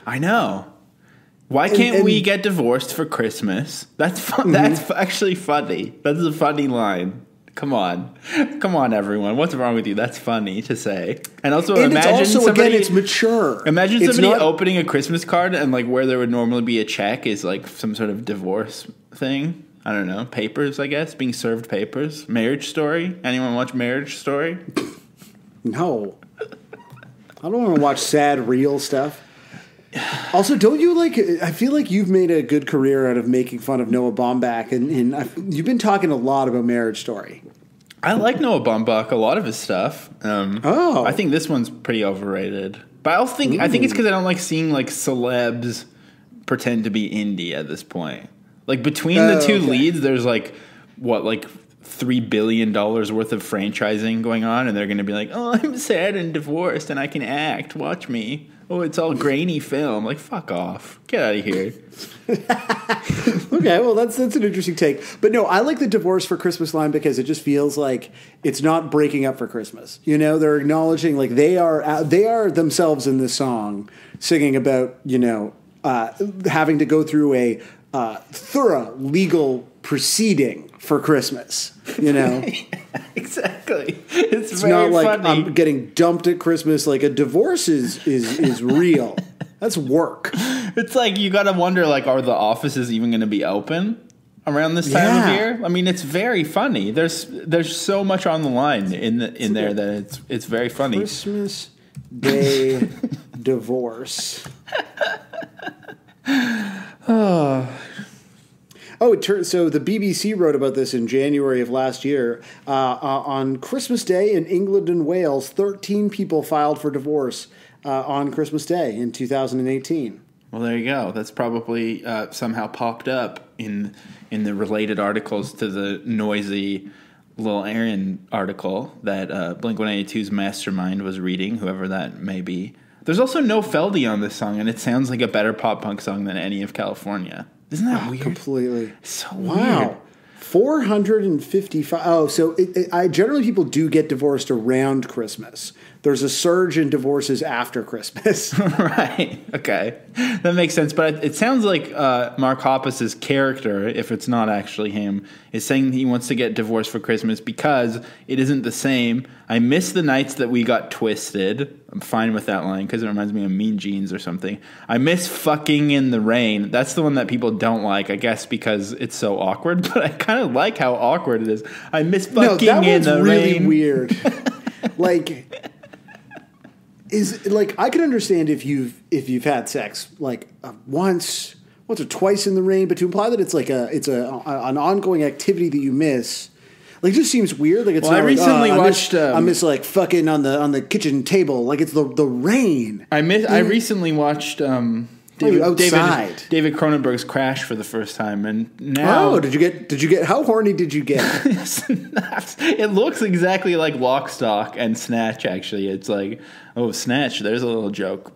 I know. Why can't we get divorced for Christmas? That's fun. Mm-hmm. That's actually funny. That's a funny line. Come on, everyone. What's wrong with you? That's funny to say. And also, imagine it's also, somebody. Again, it's mature. Imagine somebody opening a Christmas card and like where there would normally be a check is like some sort of divorce thing. I don't know. Papers, I guess. Being served papers. Marriage Story. Anyone watch Marriage Story? No. I don't want to watch sad, real stuff. Also, don't you I feel like you've made a good career out of making fun of Noah Baumbach, and you've been talking a lot about Marriage Story. I like Noah Baumbach, a lot of his stuff. I think this one's pretty overrated. But I think it's because I don't like seeing like celebs pretend to be indie at this point. Like between the two leads, there's like $3 billion worth of franchising going on, and they're going to be like, "Oh, I'm sad and divorced, and I can act. Watch me." Oh, it's all grainy film. Like, fuck off. Get out of here. Okay, well, that's an interesting take. But no, I like the divorce for Christmas line because it just feels like it's not breaking up for Christmas. You know, they're acknowledging like they are themselves in this song singing about, having to go through a thorough legal proceeding for Christmas, Exactly. It's very not like funny. I'm getting dumped at Christmas. Like a divorce is real. That's work. It's like you got to wonder, like, are the offices even going to be open around this time of year? I mean, it's very funny. There's so much on the line in there that it's very funny. Christmas Day divorce. So the BBC wrote about this in January of last year. On Christmas Day in England and Wales, 13 people filed for divorce on Christmas Day in 2018. Well, there you go. That's probably somehow popped up in the related articles to the noisy Lil Aaron article that Blink-182's Mastermind was reading, whoever that may be. There's also no Feldy on this song, and it sounds like a better pop-punk song than any of California. Isn't that weird? Completely. So weird. 455. Oh, so generally people do get divorced around Christmas. there's a surge in divorces after Christmas. Right. Okay. That makes sense. But it sounds like Mark Hoppus's character, if it's not actually him, is saying he wants to get divorced for Christmas because it isn't the same. I miss the nights that we got twisted. I'm fine with that line because it reminds me of Mean Jeans or something. I miss fucking in the rain. That's the one that people don't like, I guess, because it's so awkward. But I kind of like how awkward it is. I miss fucking in the rain. Really weird. I can understand if you've had sex once or twice in the rain, but to imply that it's an ongoing activity that you miss, it just seems weird. Like it's. Well, I recently watched. I miss fucking on the kitchen table. Like it's the rain. I recently watched. David Cronenberg's Crash for the first time, and now did you get how horny did you get? It looks exactly like Lock, Stock, and Snatch. Actually, it's like Snatch. There's a little joke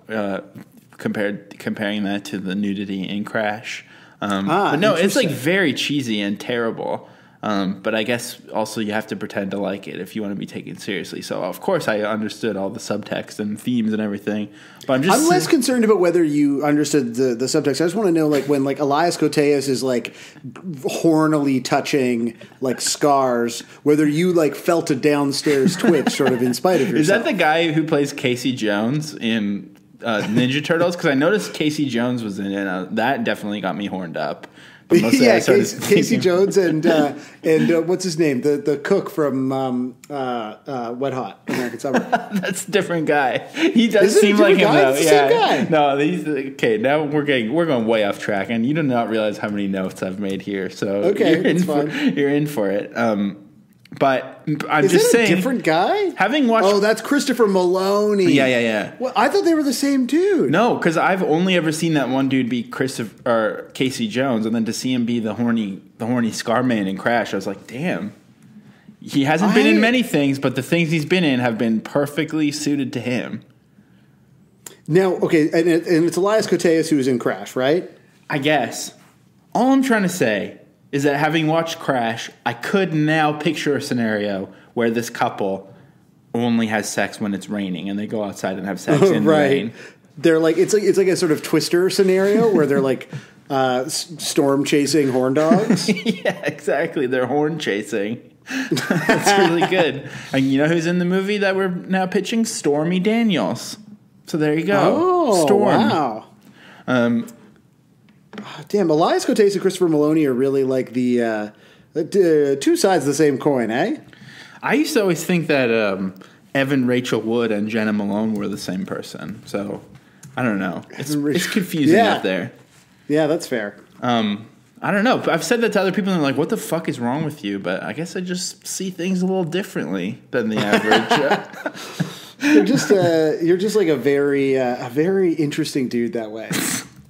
comparing that to the nudity in Crash. But no, it's very cheesy and terrible. But I guess also you have to pretend to like it if you want to be taken seriously. So, of course, I understood all the subtext and themes and everything. But I'm less concerned about whether you understood the subtext. I just want to know, when Elias Koteas is hornily touching scars, whether you felt a downstairs twitch sort of in spite of yourself. Is that the guy who plays Casey Jones in Ninja Turtles? Because I noticed Casey Jones was in it. That definitely got me horned up. Yeah, Casey Jones and what's his name? The cook from Wet Hot American Summer. That's a different guy. He does seem like him though. It's the same guy. No, he's okay. Now we're going way off track, and you do not realize how many notes I've made here. So okay, you're in for it. But I'm Is just that saying, a different guy? Having watched, that's Christopher Maloney. Yeah. Well, I thought they were the same dude. No, because I've only ever seen that one dude be Casey Jones, and then to see him be the horny scar man in Crash, I was like, damn. He hasn't been in many things, but the things he's been in have been perfectly suited to him. Now, okay, and it's Elias Koteas who was in Crash, right? I guess. All I'm trying to say is that having watched Crash, I could now picture a scenario where this couple only has sex when it's raining, and they go outside and have sex in the rain. They're it's like a sort of Twister scenario where they're storm chasing horn dogs. Yeah, exactly. They're horn chasing. That's really good. And you know who's in the movie that we're now pitching? Stormy Daniels. So there you go. Oh, Storm. Wow. Damn, Elias Koteas and Christopher Maloney are really the two sides of the same coin, eh? I used to always think that Evan Rachel Wood and Jenna Malone were the same person. So I don't know. It's confusing out there. Yeah, that's fair. I don't know. I've said that to other people, and they're like, "What the fuck is wrong with you?" But I guess I just see things a little differently than the average. You're just a very interesting dude that way.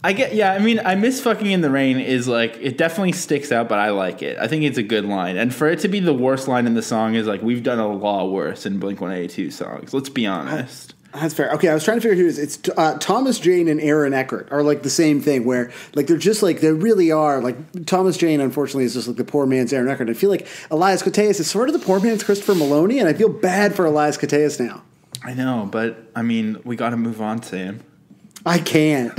I miss fucking in the rain is it definitely sticks out, but I like it. I think it's a good line. And for it to be the worst line in the song is we've done a lot worse in Blink-182 songs. Let's be honest. That's fair. Okay, I was trying to figure out who it is. It's Thomas Jane and Aaron Eckhart are the same thing where they're just they really are Thomas Jane unfortunately is just the poor man's Aaron Eckhart. I feel like Elias Koteas is sort of the poor man's Christopher Maloney, and I feel bad for Elias Koteas now. I know, but we got to move on, Sam. I can't.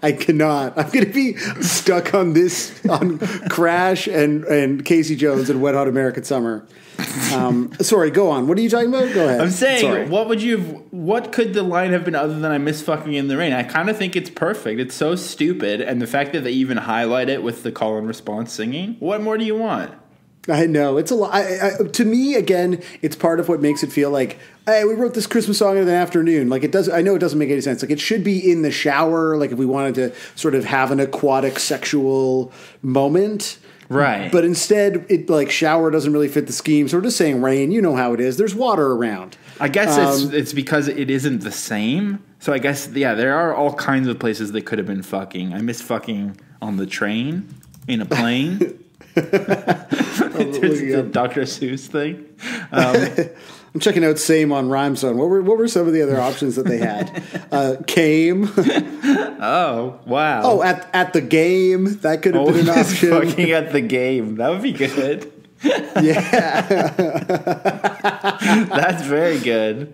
I cannot. I'm going to be stuck on Crash and Casey Jones and Wet Hot American Summer. Sorry, go on. What are you talking about? Go ahead. I'm saying, what could the line have been other than I miss fucking in the rain? I kind of think it's perfect. It's so stupid. And the fact that they even highlight it with the call and response singing, what more do you want? I know. It's a lot. To me, again, it's part of what makes it feel hey, we wrote this Christmas song in an afternoon. It does. I know it doesn't make any sense. It should be in the shower. If we wanted to sort of have an aquatic sexual moment. Right. But instead, it shower doesn't really fit the scheme. So we're just saying rain. You know how it is. There's water around. I guess it's because it isn't the same. So I guess, there are all kinds of places they could have been fucking. I miss fucking on the train, in a plane. There's the Dr. Seuss thing. I'm checking out Same on Rhyme Zone. What were some of the other options that they had? Came. Oh, wow. Oh, at the game. That could have been an option. Fucking at the game. That would be good. Yeah. That's very good.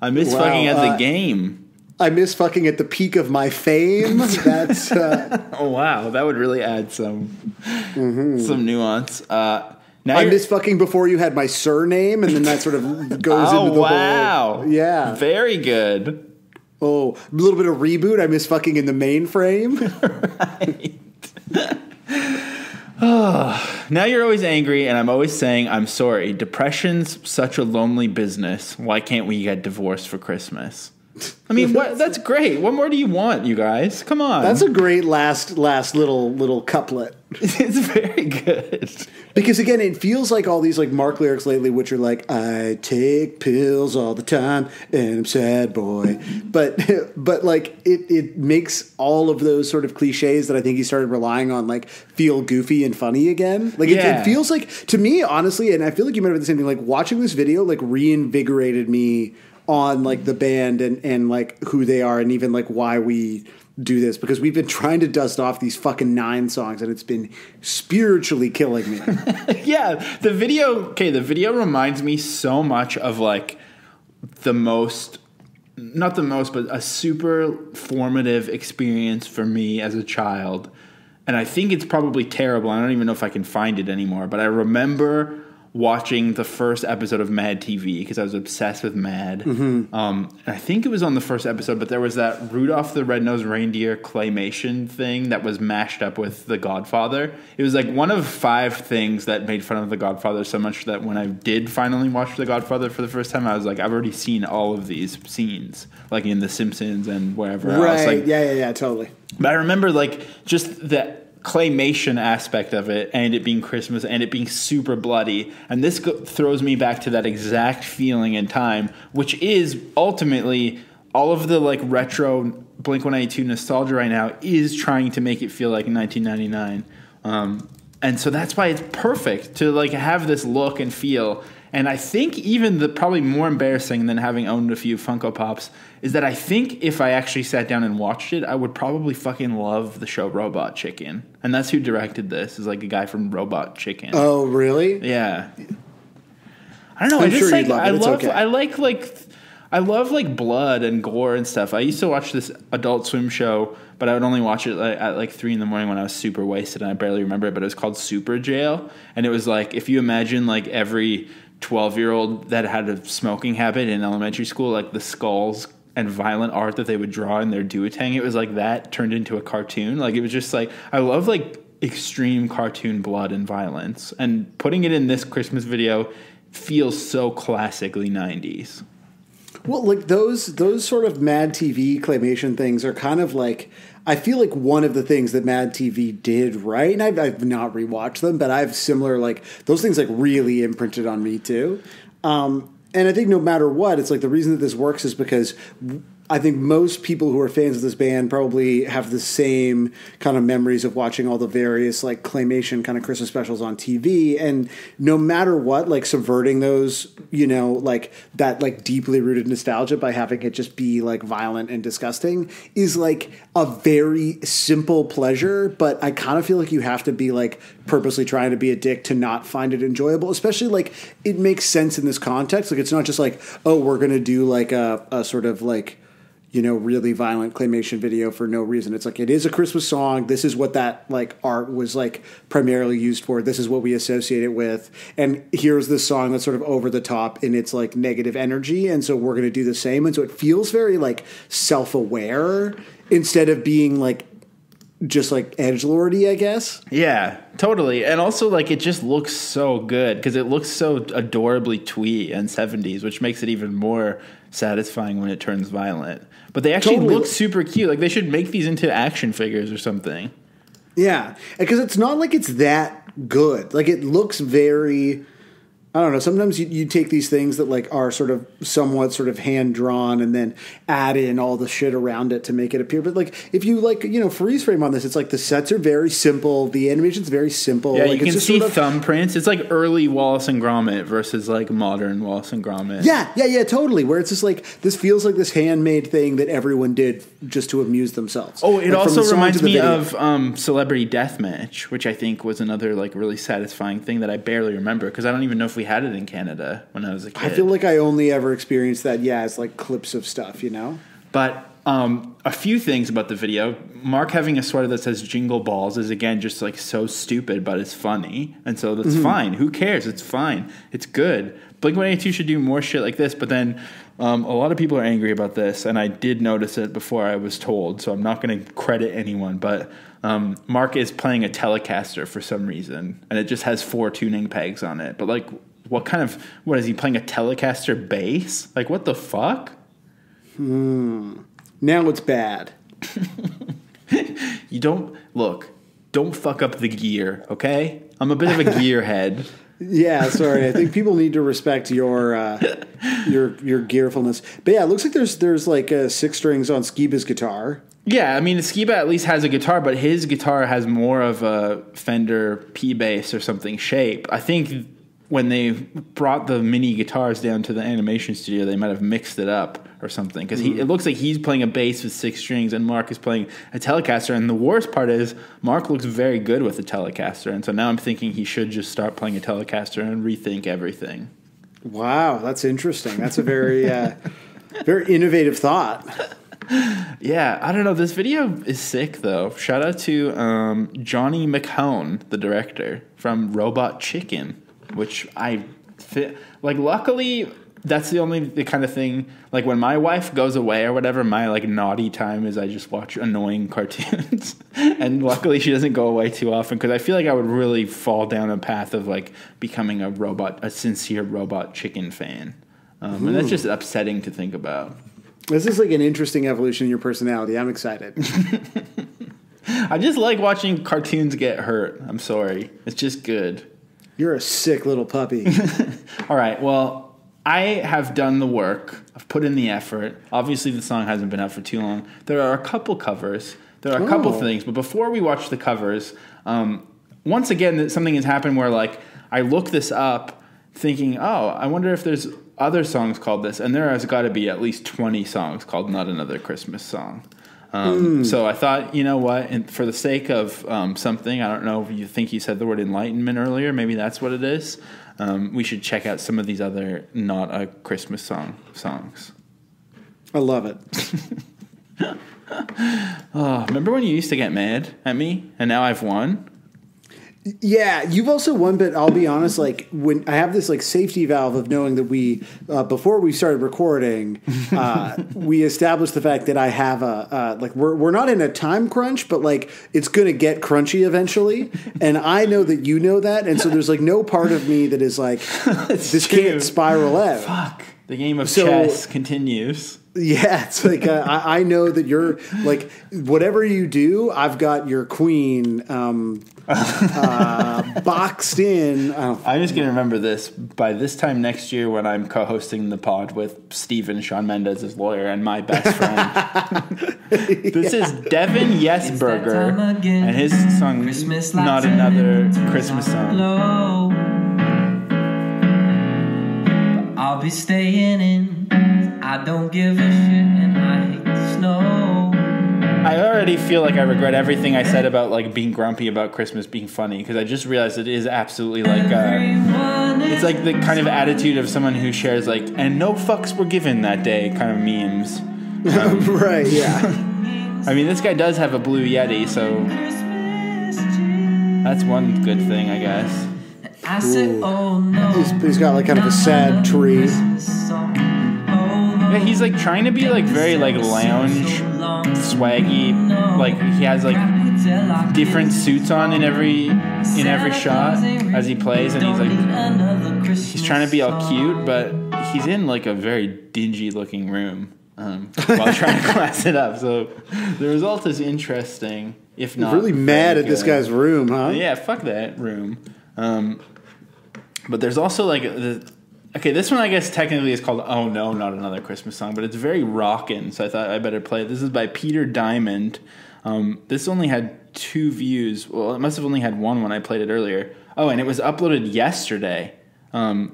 I miss fucking at the game. I miss fucking at the peak of my fame. That's Oh wow, that would really add some nuance. Now I miss fucking before you had my surname, and then that sort of goes into the whole. Yeah, very good. Oh, a little bit of reboot. I miss fucking in the mainframe. Right. Now you're always angry, and I'm always saying I'm sorry. Depression's such a lonely business. Why can't we get divorced for Christmas? I mean, that's great. What more do you want, you guys? Come on. That's a great last little couplet. It's very good. Because again, it feels like all these like Mark lyrics lately, which are like, I take pills all the time and I'm sad boy. But like it makes all of those sort of cliches that I think he started relying on like feel goofy and funny again. Like it feels like, to me, honestly, and I feel like you might have the same thing, like watching this video like reinvigorated me on like the band and like who they are and even like why we do this, because we've been trying to dust off these fucking 9 songs and it's been spiritually killing me. Yeah, the video reminds me so much of like not the most, but a super formative experience for me as a child. And I think it's probably terrible. I don't even know if I can find it anymore, but I remember watching the first episode of Mad TV because I was obsessed with Mad. Mm-hmm. And I think it was on the first episode, but there was that Rudolph the Red-Nosed Reindeer claymation thing that was mashed up with The Godfather. It was like one of 5 things that made fun of The Godfather so much that when I did finally watch The Godfather for the first time, I was like, I've already seen all of these scenes, like in The Simpsons and wherever else. Right, like, yeah, totally. But I remember like just that claymation aspect of it and it being Christmas and it being super bloody, and this throws me back to that exact feeling in time, which is ultimately all of the like retro Blink-182 nostalgia right now is trying to make it feel like 1999, and so that's why it's perfect to like have this look and feel. And I think even the probably more embarrassing than having owned a few Funko Pops is that I think if I actually sat down and watched it, I would probably fucking love the show Robot Chicken. And that's who directed this, is like a guy from Robot Chicken. Oh, really? Yeah. I don't know. I'm sure you'd love it. It's okay. I love like blood and gore and stuff. I used to watch this Adult Swim show, but I would only watch it at like 3 a.m. when I was super wasted and I barely remember it, but it was called Super Jail. And it was like, if you imagine like every 12-year-old that had a smoking habit in elementary school, like the skulls and violent art that they would draw in their duotang, it was like that turned into a cartoon. Like it was just like, I love like extreme cartoon blood and violence, and putting it in this Christmas video feels so classically 90s. Well, like those sort of Mad TV claymation things are kind of like, I feel like one of the things that Mad TV did right, and I've not rewatched them, but I've similar, like those things like really imprinted on me too. And I think no matter what, it's like the reason that this works is because I think most people who are fans of this band probably have the same kind of memories of watching all the various like claymation kind of Christmas specials on TV. And no matter what, like subverting those, you know, like that like deeply rooted nostalgia by having it just be like violent and disgusting is like a very simple pleasure. But I kind of feel like you have to be like purposely trying to be a dick to not find it enjoyable, especially like it makes sense in this context. Like it's not just like, oh, we're going to do like a sort of like, you know, really violent claymation video for no reason. It's like, it is a Christmas song. This is what that like art was like primarily used for. This is what we associate it with. And here's this song that's sort of over the top in its like negative energy. And so we're going to do the same. And so it feels very like self-aware instead of being like just like edgelordy, I guess. Yeah, totally. And also like it just looks so good because it looks so adorably twee and 70s, which makes it even more satisfying when it turns violent. But they actually look super cute. Like they should make these into action figures or something. Yeah, because it's not like it's that good. Like it looks very I don't know. Sometimes you take these things that like are sort of somewhat sort of hand drawn and then add in all the shit around it to make it appear. But like if you like, freeze frame on this, it's like the sets are very simple. The animation's very simple. Yeah, like, you can see thumbprints. It's like early Wallace and Gromit versus like modern Wallace and Gromit. Yeah, totally. Where it's just like, this feels like this handmade thing that everyone did just to amuse themselves. Oh, it like, also reminds me of Celebrity Deathmatch, which I think was another like really satisfying thing that I barely remember because I don't even know if we had it in Canada when I was a kid. I feel like I only ever experienced that, as like clips of stuff, But a few things about the video. Mark having a sweater that says Jingle Balls is, again, just like so stupid, but it's funny. And so that's fine. Who cares? It's fine. It's good. Blink-182 should do more shit like this. But then a lot of people are angry about this. And I did notice it before I was told. So I'm not going to credit anyone. But Mark is playing a Telecaster for some reason. And it just has 4 tuning pegs on it. But like, what is he playing, a Telecaster bass? Like, what the fuck? Now it's bad. Don't fuck up the gear, okay? I'm a bit of a gearhead. Yeah, sorry. I think people need to respect your gearfulness. But yeah, it looks like there's like 6 strings on Skiba's guitar. Yeah, I mean, Skiba at least has a guitar, but his guitar has more of a Fender P bass or something shape. I think when they brought the mini guitars down to the animation studio, they might have mixed it up or something. Because it looks like he's playing a bass with 6 strings and Mark is playing a Telecaster. And the worst part is Mark looks very good with a Telecaster. And so now I'm thinking he should just start playing a Telecaster and rethink everything. Wow, that's interesting. That's a very, very innovative thought. Yeah, I don't know. This video is sick, though. Shout out to Johnny McHone, the director, from Robot Chicken. Which luckily, that's the kind of thing, like when my wife goes away or whatever, my like naughty time is I just watch annoying cartoons. And luckily she doesn't go away too often because I feel like I would really fall down a path of like becoming a sincere Robot Chicken fan. And that's just upsetting to think about. This is like an interesting evolution in your personality. I'm excited. I just like watching cartoons get hurt. I'm sorry. It's just good. You're a sick little puppy. All right, well, I have done the work. I've put in the effort. Obviously, the song hasn't been out for too long. There are a couple covers. There are a couple things. But before we watch the covers, once again, something has happened where, like, I look this up thinking, I wonder if there's other songs called this. And there has got to be at least 20 songs called Not Another Christmas Song. So I thought, you know what, and for the sake of something, I don't know if you think you said the word enlightenment earlier, maybe that's what it is, we should check out some of these other Not a Christmas songs. I love it. Remember when you used to get mad at me, and now I've won? Yeah, you've also won, but I'll be honest, like, when I have this, like, safety valve of knowing that we, before we started recording, we established the fact that I have we're not in a time crunch, but, like, it's going to get crunchy eventually, and I know that you know that, and so there's, like, no part of me that is, like, this can't spiral out. Fuck. The game of chess continues. Yeah, it's like I know that you're like whatever you do, I've got your queen boxed in. I'm just gonna remember this by this time next year when I'm co-hosting the pod with Steven, Shawn Mendes' lawyer, and my best friend. This is Devin Yesberger and his song "Not Another Christmas Song." I'll be staying in. I don't give a shit and I hate the snow. I already feel like I regret everything I said about like being grumpy about Christmas being funny because I just realized it is absolutely like it's like the kind of attitude of someone who shares like and no fucks were given that day kind of memes. Right, yeah. I mean, this guy does have a blue Yeti, so that's one good thing, I guess. I said, oh no. He's got like kind of a sad tree. Yeah, he's like trying to be like very like lounge, swaggy. Like he has like different suits on in every shot as he plays, and he's trying to be all cute, but he's in like a very dingy looking room while trying to class it up. So the result is interesting, if not. You're really mad at this guy's room, huh? Yeah, fuck that room. But there's also like this one I guess technically is called "Oh No, Not Another Christmas Song," but it's very rockin', so I thought I better play it. This is by Peter Diamond. This only had 2 views. Well, it must have only had 1 when I played it earlier. Oh, and it was uploaded yesterday by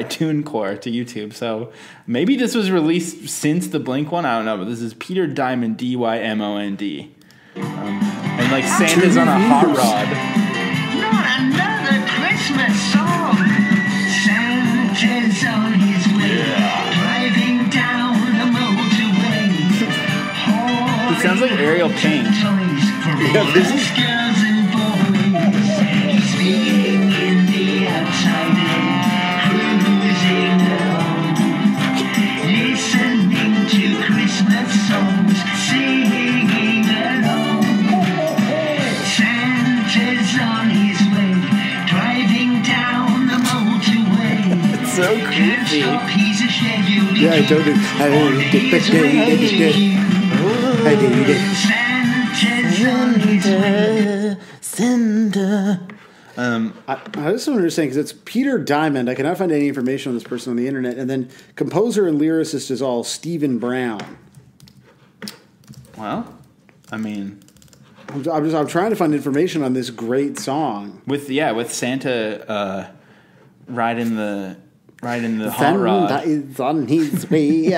TuneCore to YouTube. So maybe this was released since the Blink one. I don't know, but this is Peter Diamond, Dymond. And like Santa's on a hot rod. Not another Christmas song. Santa's on his way, driving down the motorway. It sounds like Ariel Pink. Yeah, this is... Girls and boys, speaking in the outside lane, cruising along, listening to Christmas songs, singing along. Santa's on his way, driving down the motorway. It's so creepy. Yeah, I told him. I did it. Santa. I just don't understand because it's Peter Diamond. I cannot find any information on this person on the internet. And then composer and lyricist is all Stephen Brown. Well, I mean, I'm trying to find information on this great song. with Santa riding the hot rod. Santa is on his way.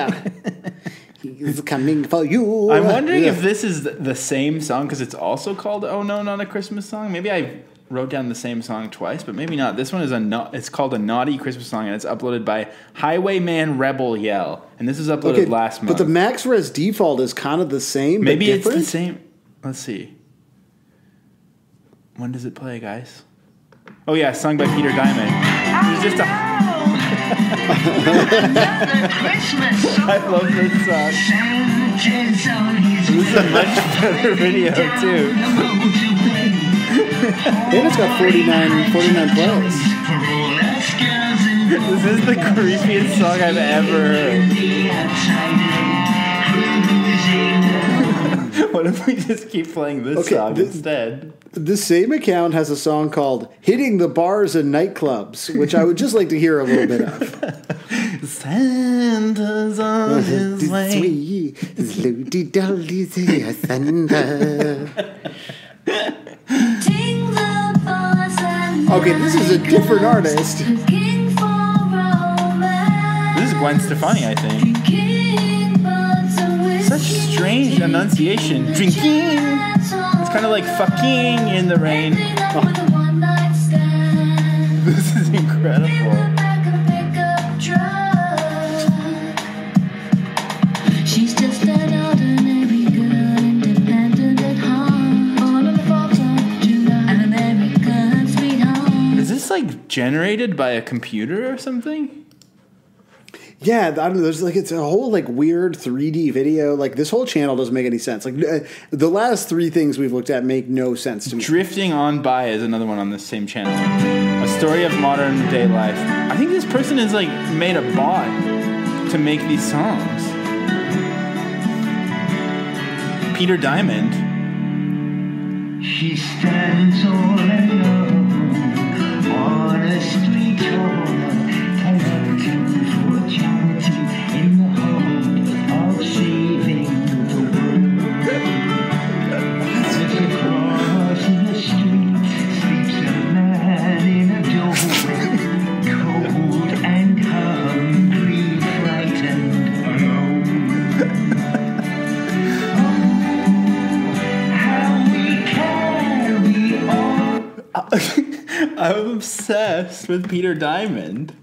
He's coming for you. I'm wondering if this is the same song because it's also called "Oh No, Not a Christmas Song." Maybe I wrote down the same song twice, but maybe not. This one is it's called "A Naughty Christmas Song" and it's uploaded by Highwayman Rebel Yell, and this was uploaded last month. But the max res default is kind of the same. Maybe but it's different? the same. Let's see. When does it play, guys? Oh yeah, sung by Peter Diamond. It's just a. Another Christmas song. I love this song. Santa's on his This is a much better video too. And it's got 49 plays. This is the creepiest song I've ever heard. What if we just keep playing this song instead? The same account has a song called "Hitting the Bars and Nightclubs," which I would just like to hear a little bit of. Santa's on his way. Okay, this is a different artist. This is Gwen Stefani, I think. Such strange enunciation. Drinking. It's kind of like fucking in the rain. Oh. This is incredible. She's just an ordinary girl, independent at heart. All of the folks are to an American sweetheart. Is this like generated by a computer or something? Yeah, I don't know. There's like it's a whole like weird 3D video. Like this whole channel doesn't make any sense. Like the last 3 things we've looked at make no sense to me. Drifting On By is another one on this same channel. A story of modern day life. I think this person has like made a bot to make these songs. Peter Diamond. She stands all alone on a street corner, collecting for charity in the hope of saving the world. As across the street sleeps a man in a doorway, cold and hungry, frightened, alone. I'm obsessed with Peter Diamond.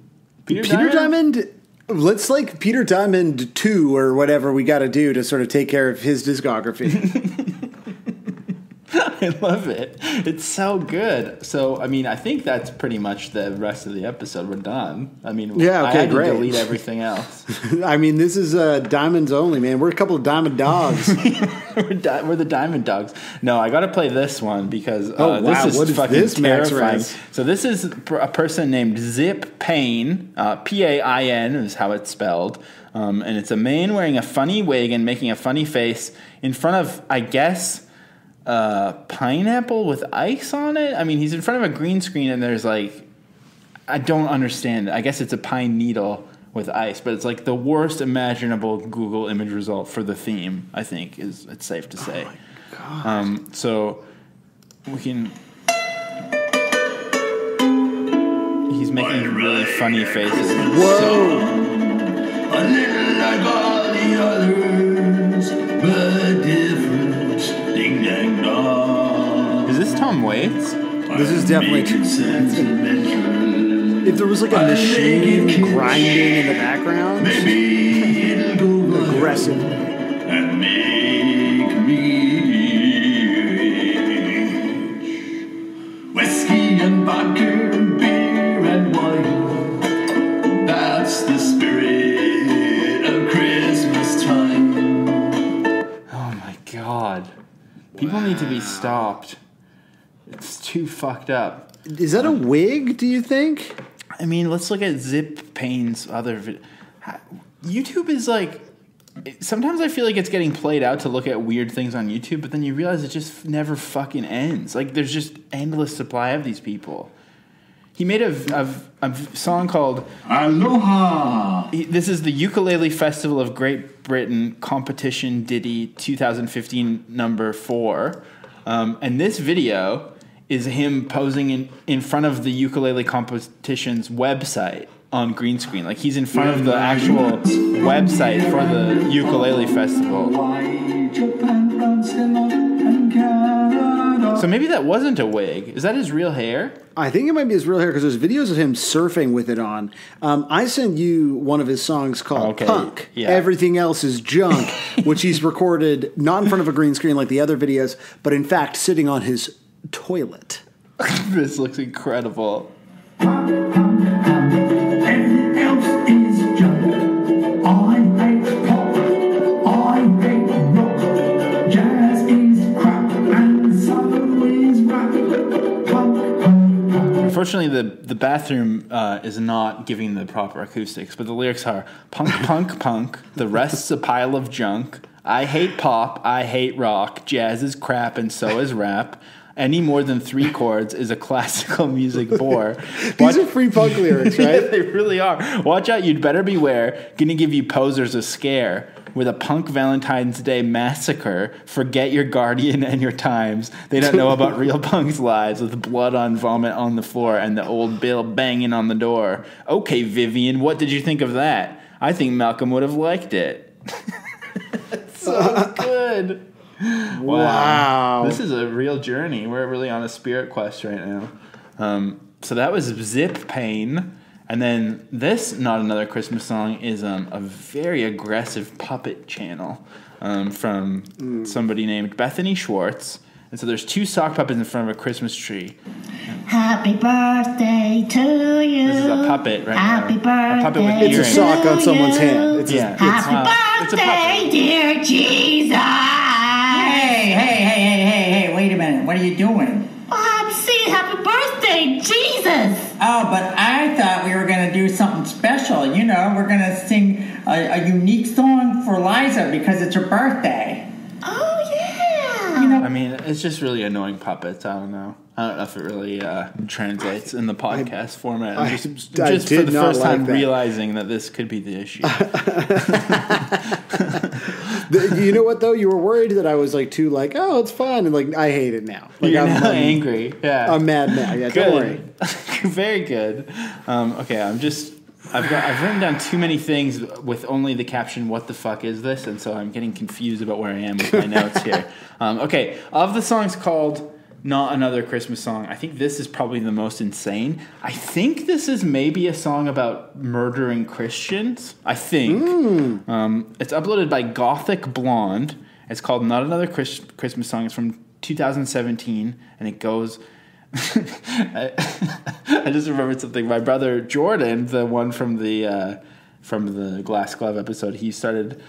Peter Diamond. Let's like Peter Diamond 2 or whatever we got to do to sort of take care of his discography. I love it. It's so good. So, I mean, I think that's pretty much the rest of the episode. We're done. I mean, yeah, okay, I had great. to delete everything else. I mean, this is Diamonds only, man. We're a couple of Diamond dogs. We're the Diamond Dogs. No, I got to play this one because wow. this is what is fucking this, Max terrifying. Rez? So this is a person named Zip Payne, Pain is how it's spelled, and it's a man wearing a funny wig and making a funny face in front of, I guess, pineapple with ice on it. I mean, he's in front of a green screen and there's like I don't understand it. I guess it's a pine needle with ice, but it's like the worst imaginable Google image result for the theme, I think, it's safe to say. Oh my God. So we can... He's making really funny faces. Whoa! A little like all the others, but different. Ding dang dong. Is this Tom Waits? This is definitely... If there was like a machine grinding in the background, Maybe it'll go aggressive. and make me rich. Whiskey and vodka, beer and wine. That's the spirit of Christmas time. Oh my God. People need to be stopped. It's too fucked up. Is that a wig, do you think? I mean, let's look at Zip Payne's other video. YouTube is like... Sometimes I feel like it's getting played out to look at weird things on YouTube, but then you realize it just never fucking ends. Like, there's just endless supply of these people. He made a song called... Aloha! This is the Ukulele Festival of Great Britain Competition Ditty 2015 number 4. And this video is him posing in front of the ukulele competition's website on green screen. Like, he's in front of the actual website for the ukulele festival. So maybe that wasn't a wig. Is that his real hair? I think it might be his real hair because there's videos of him surfing with it on. I sent you one of his songs called Punk. Yeah. Everything Else is Junk, which he's recorded not in front of a green screen like the other videos, but in fact sitting on his toilet. This looks incredible. Everything else is junk. I hate pop. I hate rock. Jazz is crap. And so is rap. Punk. Unfortunately, the bathroom is not giving the proper acoustics, but the lyrics are punk, punk, punk. The rest's a pile of junk. I hate pop. I hate rock. Jazz is crap, and so is rap. Any more than 3 chords is a classical music bore. These are free punk lyrics, right? Yeah, they really are. Watch out, you'd better beware. Gonna give you posers a scare. With a punk Valentine's Day massacre, forget your Guardian and your Times. They don't know about real punk's lives with blood on vomit on the floor and the old bill banging on the door. Okay, Vivian, what did you think of that? I think Malcolm would have liked it. So good. Wow. This is a real journey. We're really on a spirit quest right now. So that was Zip Payne. And then this, Not Another Christmas Song, is a very aggressive puppet channel from somebody named Bethany Schwartz. And so there's 2 sock puppets in front of a Christmas tree. Happy birthday to you. This is a puppet right Happy now. birthday. A puppet with It's a earrings. sock on someone's hand. It's Yeah. Happy it's a birthday, puppet. dear Jesus. Hey, wait a minute. What are you doing? I'm saying happy birthday, Jesus. Oh, but I thought we were going to do something special. You know, we're going to sing a unique song for Liza because it's her birthday. Oh, yeah. You know, I mean, it's just really annoying puppets. I don't know if it really translates in the podcast format. I'm just for did the not first time like that. realizing that this could be the issue. You know what, though? You were worried that I was like too like, oh, it's fun. And like, I hate it now. Like, You're I'm now angry. Yeah. I'm mad now. Yeah, Good. don't worry. Very good. Okay, I've written down too many things with only the caption, what the fuck is this? And so I'm getting confused about where I am with my notes here. Okay, of the songs called Not Another Christmas Song, I think this is probably the most insane. I think this is maybe a song about murdering Christians. I think. It's uploaded by Gothic Blonde. It's called Not Another Christmas Song. It's from 2017, and it goes... I just remembered something. My brother Jordan, the one from the Glass Glove episode, he started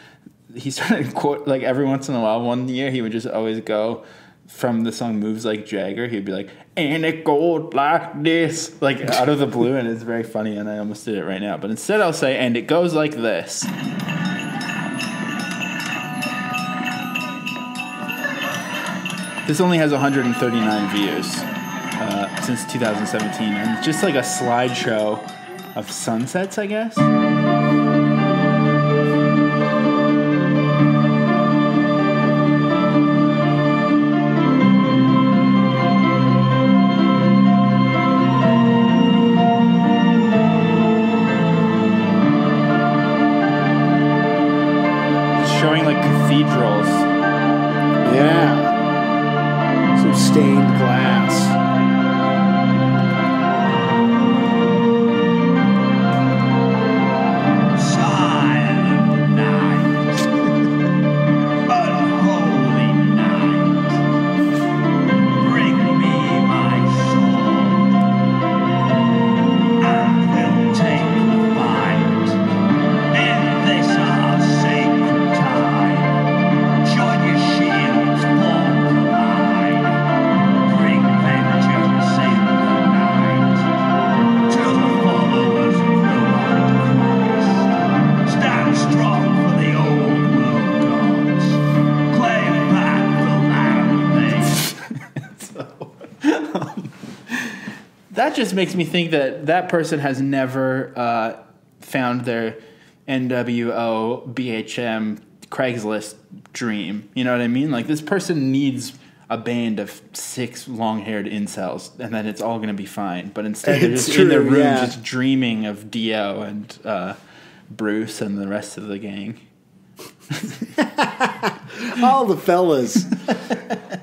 quote, like every once in a while. One year he would just always go from the song "Moves Like Jagger." He'd be like, "And it goes like this," like out of the blue, and it's very funny. And I almost did it right now, but instead I'll say, "And it goes like this." This only has 139 views. since 2017, and it's just like a slideshow of sunsets, I guess. Showing like cathedrals. Yeah. Some stained glass. Silent night, unholy night, bring me my sword, and we'll take the fight in this our sacred time. Join your shields, form the line, bring vengeance in the night to the followers of the Lord Christ. Stand strong for the old world gods. Claim back the land they. That just makes me think that that person has never found their NWO BHM Craigslist dream. You know what I mean? Like, this person needs a band of 6 long-haired incels, and then it's all going to be fine. But instead, they're It's just in their true, room, yeah. just dreaming of Dio and Bruce and the rest of the gang. All the fellas.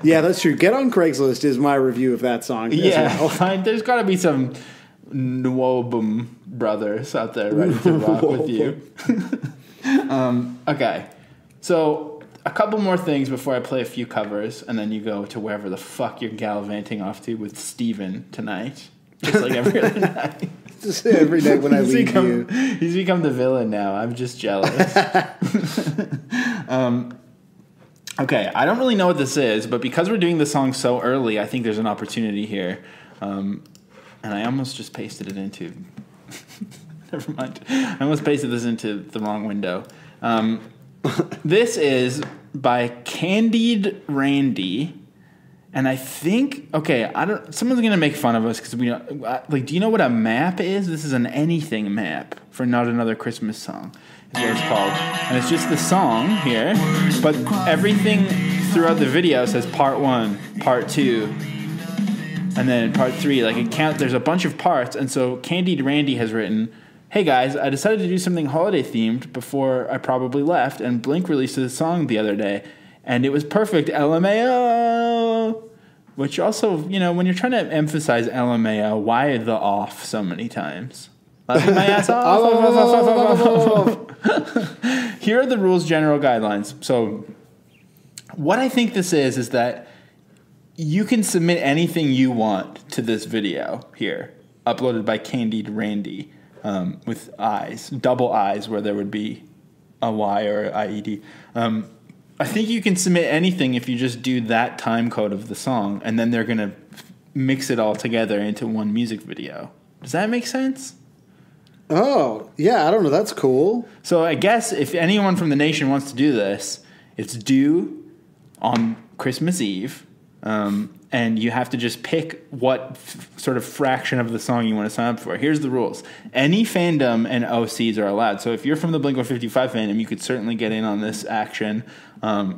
Yeah, that's true. Get on Craigslist is my review of that song. as Yeah, well. fine. There's got to be some Nwobum brothers out there ready to rock with you. Okay, so a couple more things before I play a few covers, and then you go to wherever the fuck you're gallivanting off to with Steven tonight. Just like every other night. Just every night when I leave you. He's become the villain now. I'm just jealous. Okay, I don't really know what this is, but because we're doing the song so early, I think there's an opportunity here. And I almost just pasted it into... Never mind. I almost pasted this into the wrong window. This is by Candied Randy, and I think... Okay, someone's going to make fun of us because we don't... Like, do you know what a map is? This is an anything map for Not Another Christmas Song. Is what it's called. And it's just the song here, but everything throughout the video says part 1, part 2, and then part 3. Like, there's a bunch of parts, and so Candied Randy has written, "Hey guys, I decided to do something holiday themed before I probably left, and Blink released a song the other day, and it was perfect, LMAO." Which also, you know, when you're trying to emphasize LMAO, why the off so many times? Laughing my ass off. Here are the rules, general guidelines. So what I think this is that you can submit anything you want to this video here, uploaded by Candied Randy, with eyes, double eyes where there would be a Y or a IED. I think you can submit anything if you just do that time code of the song, and then they're going to mix it all together into one music video. Does that make sense? Oh, yeah, I don't know. That's cool. So I guess if anyone from the nation wants to do this, it's due on Christmas Eve, and you have to just pick what sort of fraction of the song you want to sign up for. Here's the rules. Any fandom and OCs are allowed. So if you're from the Blink-152 fandom, you could certainly get in on this action.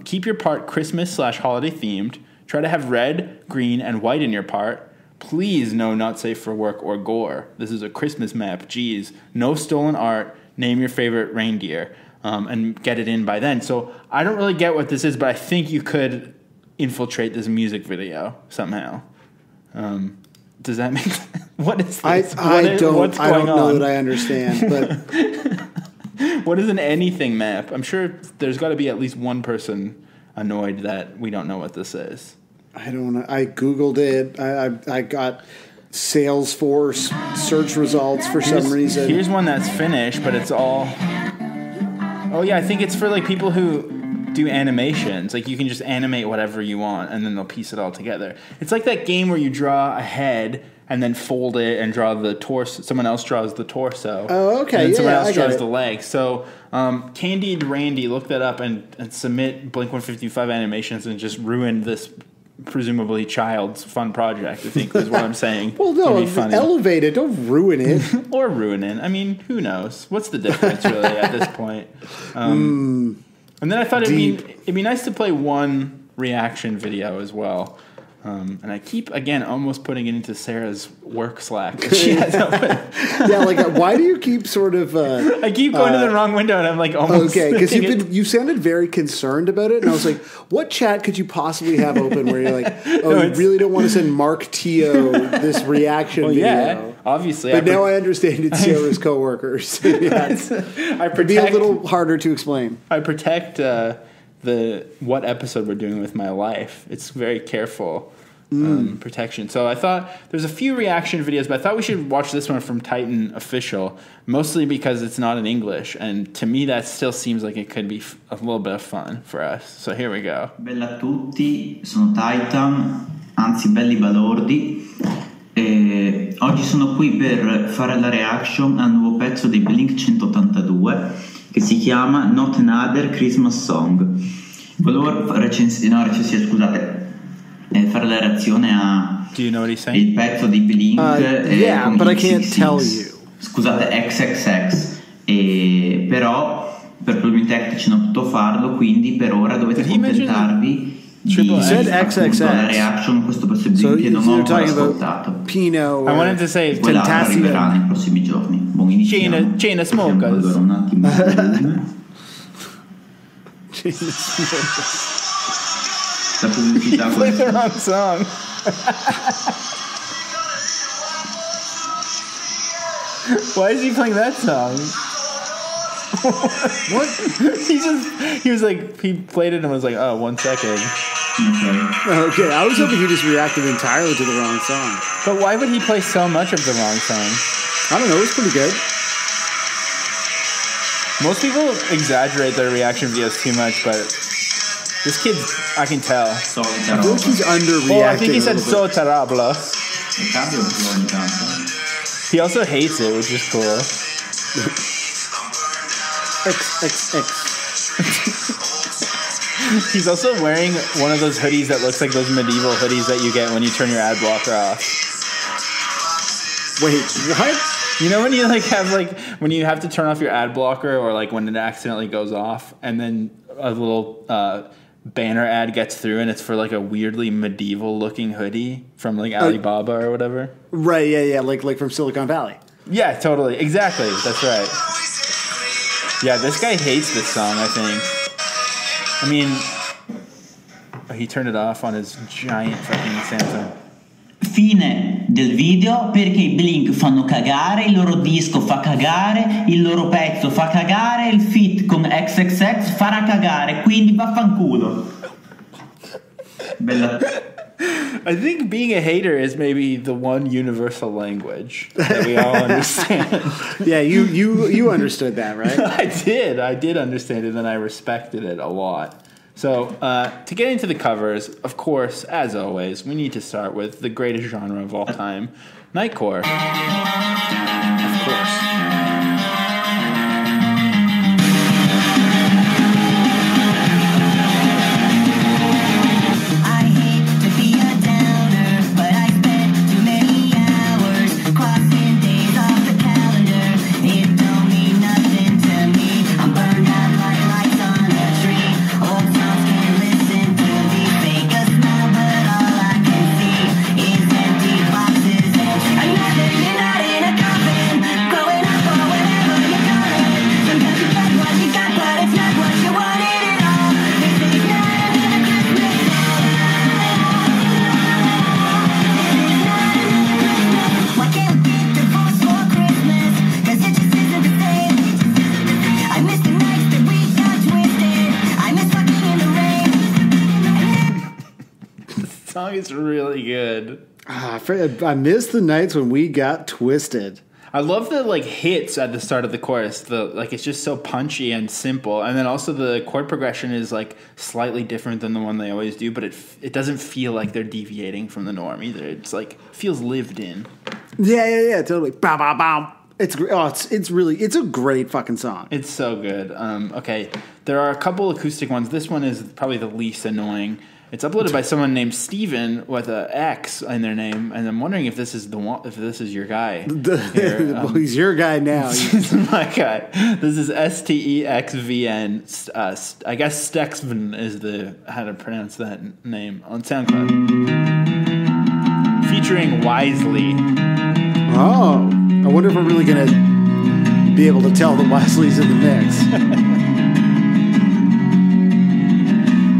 Keep your part Christmas/holiday themed. Try to have red, green, and white in your part. Please no not safe for work or gore. This is a Christmas map. Jeez. No stolen art. Name your favorite reindeer. And get it in by then. So I don't really get what this is, but I think you could infiltrate this music video somehow. Does that make sense? What is this? I don't know on? that I understand, but What is an anything map? I'm sure there's got to be at least one person annoyed that we don't know what this is. I don't know. I Googled it. I got Salesforce search results for some reason. Here's one that's finished, but it's all... Oh, yeah, I think it's for, like, people who do animations. Like, you can just animate whatever you want, and then they'll piece it all together. It's like that game where you draw a head and then fold it and draw the torso. Someone else draws the torso. Oh, okay. And then someone Yeah, else I get draws it. the legs. So, Candied Randy, look that up and submit Blink-152 animations and just ruin this presumably child's fun project, I think is what I'm saying. Well, It'd no, be funny. elevate it. Don't ruin it. Or ruin it. I mean, who knows? What's the difference really at this point? And then I thought it'd be nice to play one reaction video as well. And I keep, again, almost putting it into Sarah's work Slack that she has open. Yeah, like, why do you keep sort of... I keep going to the wrong window, and I'm like almost... Okay, because you sounded very concerned about it, and I was like, what chat could you possibly have open where you're like, you really don't want to send Mark Tio this reaction video? Yeah, obviously. But now I understand it's Sarah's coworkers. Yeah, it'd be a little harder to explain. I protect what episode we're doing with my life. It's very careful protection. So I thought there's a few reaction videos, but I thought we should watch this one from Titan Official, mostly because it's not in English, and to me that still seems like it could be a little bit of fun for us. So here we go. Bella a tutti, sono Titan, anzi belli balordi. E oggi sono qui per fare la reaction al nuovo pezzo dei Blink 182 che si chiama Not Another Christmas Song. Volevo fare la reazione a Do you know what he's saying? il pezzo di Blink yeah, con but I XXX. can't tell you. Scusate, XXX. Però per problemi tecnici non ho potuto farlo, quindi per ora dovete Did he mention accontentarvi di He said XXX. la reaction questo pezzo di So Blink che non ho you're ancora talking ascoltato. about Pinot I wanted to say Quell'altro arriverà Fantastica. nei prossimi giorni. Buon inizio. Chain of Smokers. Allora un attimo. La pubblicità Play the wrong song. Why is he playing that song? What? He played it and was like, oh, 1 second. Okay, I was hoping he just reacted entirely to the wrong song. But why would he play so much of the wrong song? I don't know, it was pretty good. Most people exaggerate their reaction videos too much, but this kid, I can tell. Solita I feel like roba. he's underreacting. Well, I think he a said little so terrible. Cambio un po' ogni tanto. He also hates it, which is cool. XXX. He's also wearing one of those hoodies that looks like those medieval hoodies that you get when you turn your ad blocker off. Wait, what? You know when you when you have to turn off your ad blocker, or like when it accidentally goes off, and then a little banner ad gets through, and it's for like a weirdly medieval looking hoodie from like Alibaba or whatever. Right, yeah, like from Silicon Valley. Yeah, totally, exactly. That's right. Yeah, this guy hates this song, I think. I mean, he turned it off on his giant fucking Samsung. Fine del video perché i Blink fanno cagare, il loro disco fa cagare, il loro pezzo fa cagare, il feat con XXX farà cagare, quindi vaffanculo. Bella. I think being a hater is maybe the one universal language that we all understand. Yeah, you understood that, right? I did understand it, and I respected it a lot. So, to get into the covers, of course, as always, we need to start with the greatest genre of all time, Nightcore. Of course. I hate to be a downer, but I spent too many hours crossing days off the calendar. It don't mean nothing to me. I'm burned out like lights on a tree. Old songs can't listen to me. Fake a smile, but all I can see is empty boxes and another. You're not in a coffin, growing up or whatever you call it. Sometimes you get what you got, but it's not what you wanted at all. This is not another Christmas song. Why can't we get divorced for Christmas? 'Cause it just isn't the same. I miss the nights that we got twisted. I miss fucking in the rain. The song is really good. I missed the nights when we got twisted. I love the like hits at the start of the chorus. It's just so punchy and simple, and then also the chord progression is like slightly different than the one they always do, but it doesn't feel like they're deviating from the norm either. It's like feels lived in. Yeah, totally. Bow, bow, bow. It's a great fucking song. It's so good. Okay, there are a couple acoustic ones. This one is probably the least annoying. It's uploaded by someone named Steven with a X in their name, and I'm wondering if this is the one, if this is your guy. Here, Well, he's your guy now. This is my guy. This is STEXVN. I guess Stexven is how to pronounce that name on SoundCloud. Featuring Wisely. Oh, I wonder if we're really going to be able to tell that Wisely's in the mix.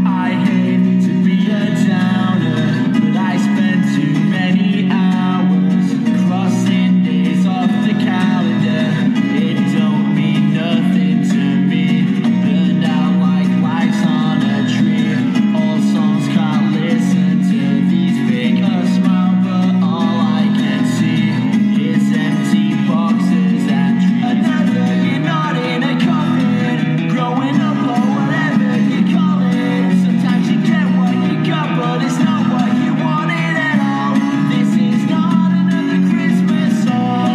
I hate to be a downer, but I spend too many hours crossing days off the calendar. It don't mean nothing to me. I'm burned out like lights on a tree. All songs can't listen to these fake smile, but all I can see is empty boxes and trees. Another year not in a coffin, growing up or whatever you call it. Sometimes you get what you got, but it's not what you wanted at all. This is not another Christmas song.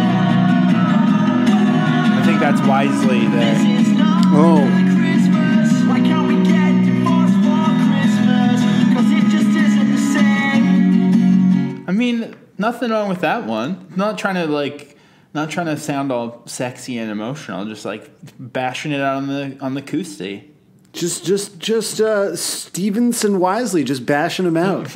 I think that's Wisely there. This is not Oh. another Christmas. Why can't we get divorced for Christmas? 'Cause it just isn't the same. I mean, nothing wrong with that one. Not trying to sound all sexy and emotional. Just like bashing it out on the acoustic. Just Stevenson Wisely, just bashing him out.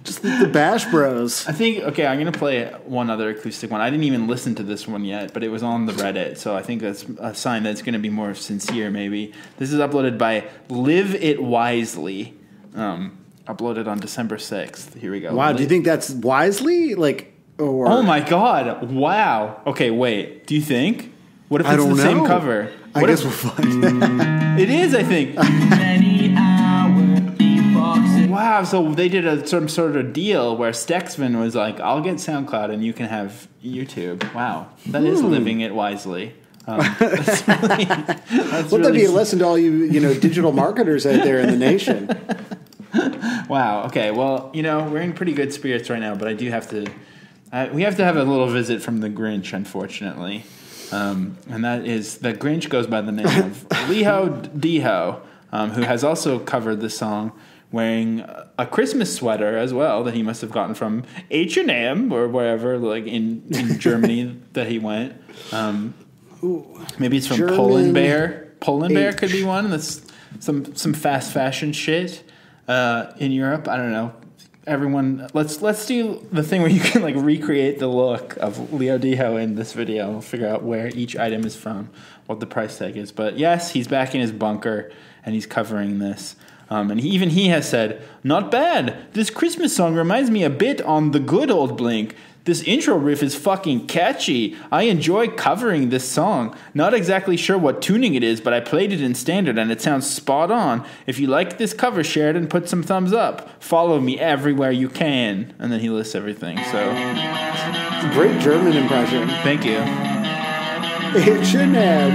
Just the Bash Bros. I think, okay, I'm going to play one other acoustic one. I didn't even listen to this one yet, but it was on the Reddit, so I think that's a sign that it's going to be more sincere, maybe. This is uploaded by Live It Wisely, uploaded on December 6th. Here we go. Wow, do you think that's Wisely? Or Oh my god, wow. Okay, wait, do you think? What if I it's don't the same know. cover? I What guess if, we'll find it is, I think. Many hours, deep boxes. Wow, so they did some sort of deal where Stexman was like, I'll get SoundCloud and you can have YouTube. Wow, that is living it wisely. That's really, that's Let that be really a lesson to all you digital marketers out there in the nation. wow. Okay, well, we're in pretty good spirits right now, but I do have to. We have to have a little visit from the Grinch, unfortunately, and that is the Grinch goes by the name of Leo Diho, who has also covered this song wearing a Christmas sweater as well that he must have gotten from H&M or wherever, like in Germany that he went. Maybe it's from German Poland Bear. Poland Bear H. could be one. That's some fast fashion shit in Europe. I don't know. Everyone, let's do the thing where you can like recreate the look of Leo Diho in this video. We'll figure out where each item is from, what the price tag is. But yes, he's back in his bunker and he's covering this. And he has said, "Not bad. This Christmas song reminds me a bit on the good old Blink. This intro riff is fucking catchy. I enjoy covering this song. Not exactly sure what tuning it is, but I played it in standard and it sounds spot on. If you like this cover, share it and put some thumbs up. Follow me everywhere you can." And then he lists everything. So Great German impression. thank you. H&M.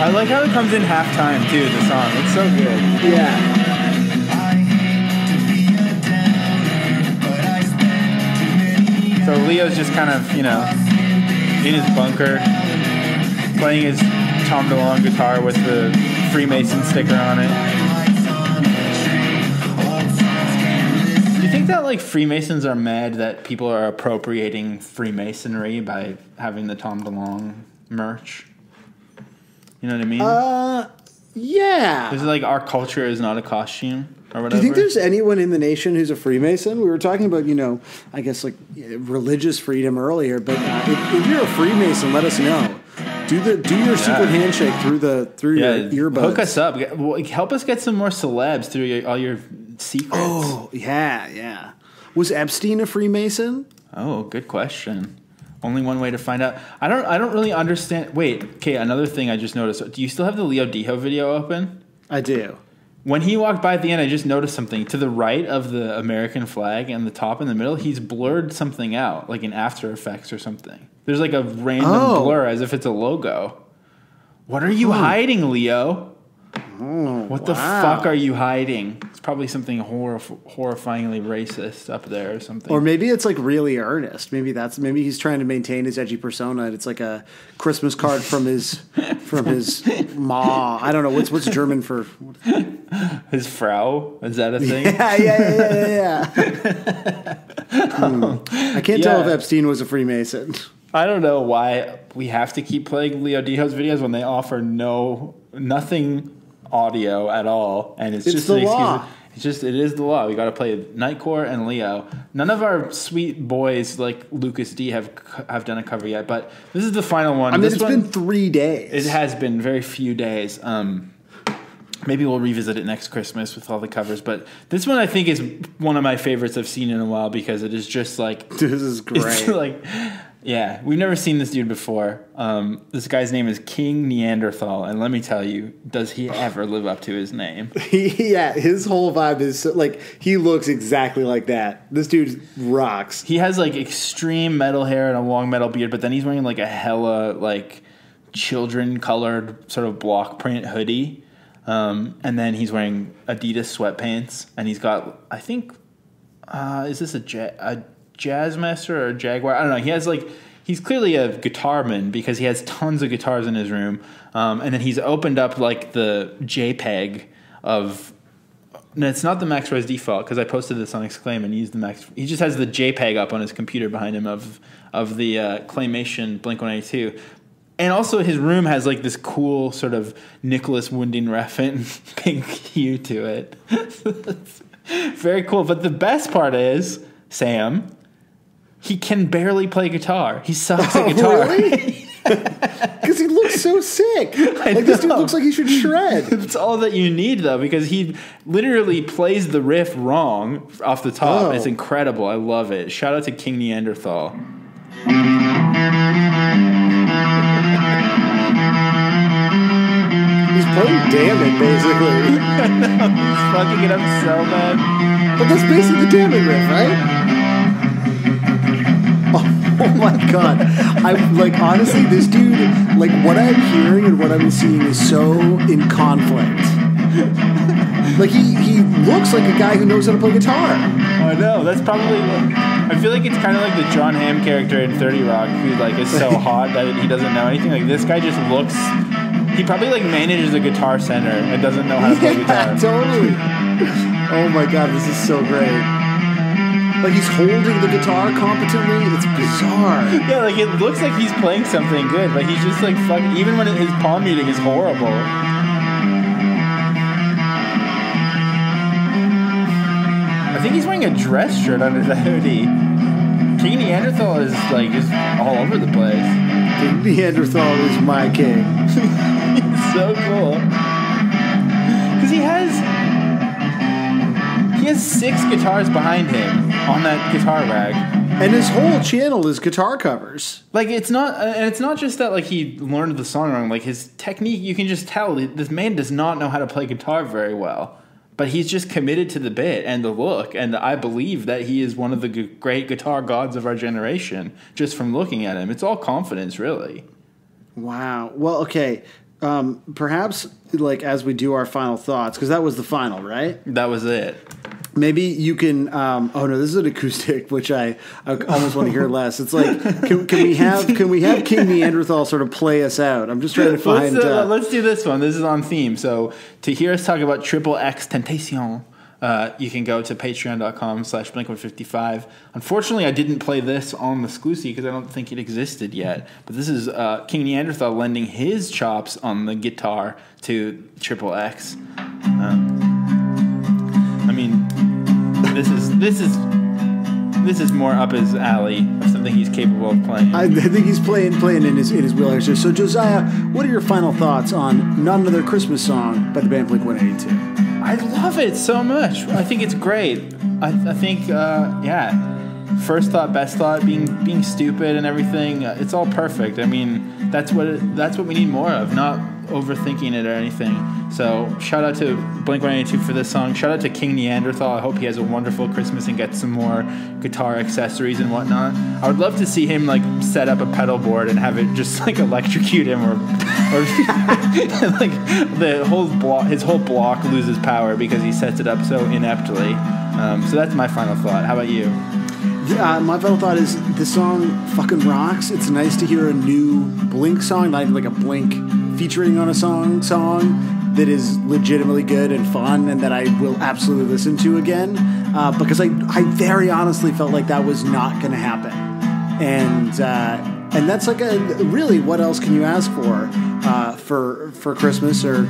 I like how it comes in halftime too, the song. It's so good. Yeah. So Leo's just kind of, in his bunker, playing his Tom DeLonge guitar with the Freemason sticker on it. Do you think that, like, Freemasons are mad that people are appropriating Freemasonry by having the Tom DeLonge merch? You know what I mean? Yeah. Is it like our culture is not a costume or whatever? Do you think there's anyone in the nation who's a Freemason? We were talking about, I guess like religious freedom earlier, but if you're a Freemason, let us know. Do your secret handshake through your earbuds. Hook us up. Help us get some more celebs through all your secrets. Oh, yeah. Was Epstein a Freemason? Oh, good question. Only one way to find out. I don't really understand. Wait, okay, another thing I just noticed. Do you still have the Leo Diho video open? I do. When he walked by at the end, I just noticed something. To the right of the American flag and the top in the middle, he's blurred something out, like in After Effects or something. There's like a random blur as if it's a logo. What are you hiding, Leo? What the fuck are you hiding? It's probably something horrifyingly racist up there or something. Or maybe it's like really earnest. Maybe he's trying to maintain his edgy persona. And it's like a Christmas card from his ma. I don't know what's German for His Frau? Is that a thing? Yeah. I can't tell if Yeah. Epstein was a Freemason. I don't know why we have to keep playing Leo Dijo's videos when they offer nothing audio at all, and it's just the an excuse. law. It is the law. We got to play Nightcore and Leo. None of our sweet boys like Lucas D have done a cover yet, but this is the final one. I mean, This it's one, been 3 days. It has been very few days. Maybe we'll revisit it next Christmas with all the covers, but this one I think is one of my favorites I've seen in a while because it is just like This is great. it's like, yeah, we've never seen this dude before. This guy's name is King Neanderthal, and let me tell you, does he ever live up to his name? Yeah, his whole vibe is like he looks exactly like that. This dude rocks. He has like extreme metal hair and a long metal beard, but then he's wearing like a hella like children colored sort of block print hoodie. And then he's wearing Adidas sweatpants, and he's got, I think, is this a Jazzmaster or a Jaguar? I don't know. He has like, he's clearly a guitarman because he has tons of guitars in his room. And then he's opened up like the JPEG of, no, it's not the Max Res default because I posted this on Exclaim and used the Max. He just has the JPEG up on his computer behind him of the Claymation Blink-182. And also his room has like this cool sort of Nicholas Winding Refn pink hue to it. Very cool. But the best part is, Sam, he can barely play guitar. He sucks at guitar. Really? Because he looks so sick. Like this dude know. looks like he should shred. It's all that you need, though, because he literally plays the riff wrong off the top. Oh. It's incredible. I love it. Shout out to King Neanderthal. He's playing Damn It, basically. He's fucking it up so bad. But that's basically the Damn It riff, right? Oh my god. I like honestly this dude, like what I'm hearing and what I'm seeing is so in conflict. Like he looks like a guy who knows how to play guitar. I know. That's probably. I feel like it's kind of like the John Hamm character in 30 Rock, who like is so hot that he doesn't know anything. Like this guy just looks. He probably like manages a guitar center and doesn't know how to play guitar. Totally. Oh my god, this is so great. Like he's holding the guitar competently. It's bizarre. Yeah, like it looks like he's playing something good, but he's just like fuck. Even when his palm reading is horrible. I think he's wearing a dress shirt under the hoodie. King Neanderthal is like just all over the place. King Neanderthal is my king. It's so cool. Because he has 6 guitars behind him on that guitar rack. And his whole channel is guitar covers. Like it's not just that like he learned the song wrong. Like his technique, you can just tell this man does not know how to play guitar very well. But he's just committed to the bit and the look, and I believe that he is one of the great guitar gods of our generation. Just from looking at him, it's all confidence, really. Wow. Well, okay. Perhaps like as we do our final thoughts, because that was the final, right? That was it. Maybe you can. Oh no, this is an acoustic, which I almost want to hear less. It's like, can we have King Neanderthal sort of play us out? I'm just trying to find. Let's do this one. This is on theme. So to hear us talk about Triple X Tentation, you can go to patreon.com/Blink155. Unfortunately, I didn't play this on the Sclusy because I don't think it existed yet. But this is King Neanderthal lending his chops on the guitar to Triple X. I mean, this is more up his alley of something he's capable of playing. I think he's playing in his wheelhouse here. So Josiah, what are your final thoughts on Not Another Christmas Song by the band Blink-182? I love it so much. I think it's great. I think, yeah. First thought, best thought, being stupid and everything. It's all perfect. I mean, that's what we need more of. Not overthinking it or anything. So shout out to Blink-182 for this song. Shout out to King Neanderthal. I hope he has a wonderful Christmas and gets some more guitar accessories and whatnot. I would love to see him like set up a pedal board and have it just like electrocute him or like his whole block loses power because he sets it up so ineptly. So that's my final thought. How about you? Yeah, my final thought is this song fucking rocks. It's nice to hear a new Blink song, not even like a Blink featuring on a song. that is legitimately good and fun and that I will absolutely listen to again, because I very honestly felt like that was not going to happen. And that's like really, what else can you ask for Christmas or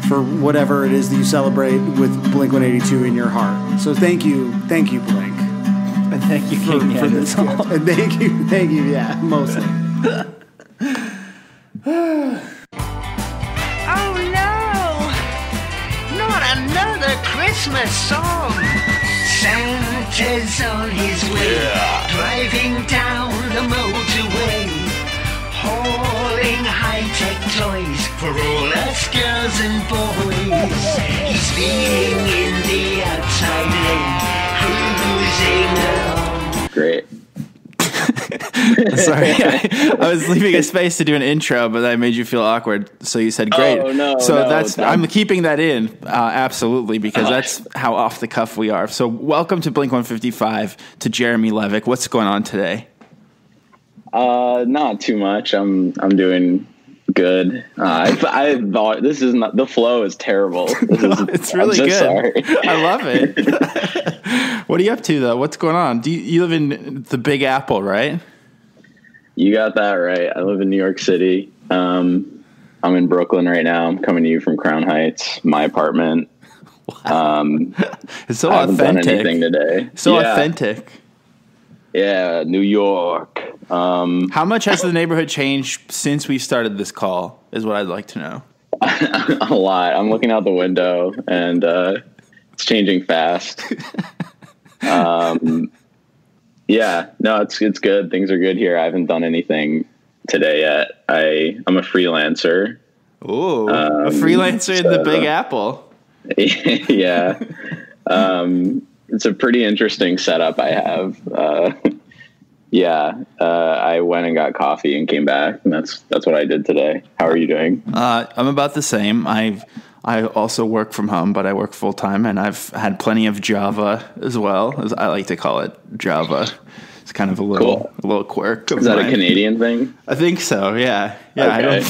for whatever it is that you celebrate with Blink-182 in your heart. So thank you, Blink. And thank you for this gift. And thank you, yeah, mostly. Oh no! Not another Christmas song! Santa's on his way, driving down the motorway, hauling high-tech toys for all us girls and boys. He's speeding in the outside lane, cruising along. Great. Sorry, I was leaving a space to do an intro, but I made you feel awkward, so you said great. Oh, no, so no, I'm keeping that in, absolutely, because that's how off the cuff we are. So welcome to Blink-155, to Jeremy Levick. What's going on today? Not too much. I'm doing good. I thought this is not, the flow is terrible. It's really good. Sorry. I love it. What are you up to though? What's going on? You live in the Big Apple, right? You got that right. I live in New York City. I'm in Brooklyn right now. I'm coming to you from Crown Heights, my apartment. Wow. It's so I haven't authentic. done anything today. So authentic. Yeah, New York. How much has the neighborhood changed since we started this call, is what I'd like to know. A lot. I'm looking out the window, and it's changing fast. Yeah, no, it's good. Things are good here. I haven't done anything today yet. I'm a freelancer. Ooh, a freelancer in the Big Apple. Yeah. It's a pretty interesting setup I have. I went and got coffee and came back, and that's what I did today. How are you doing? I'm about the same. I also work from home, but I work full time, and I've had plenty of Java as well, as I like to call it, Java. It's kind of a little quirk. Is that a Canadian thing? I think so. Yeah. Okay,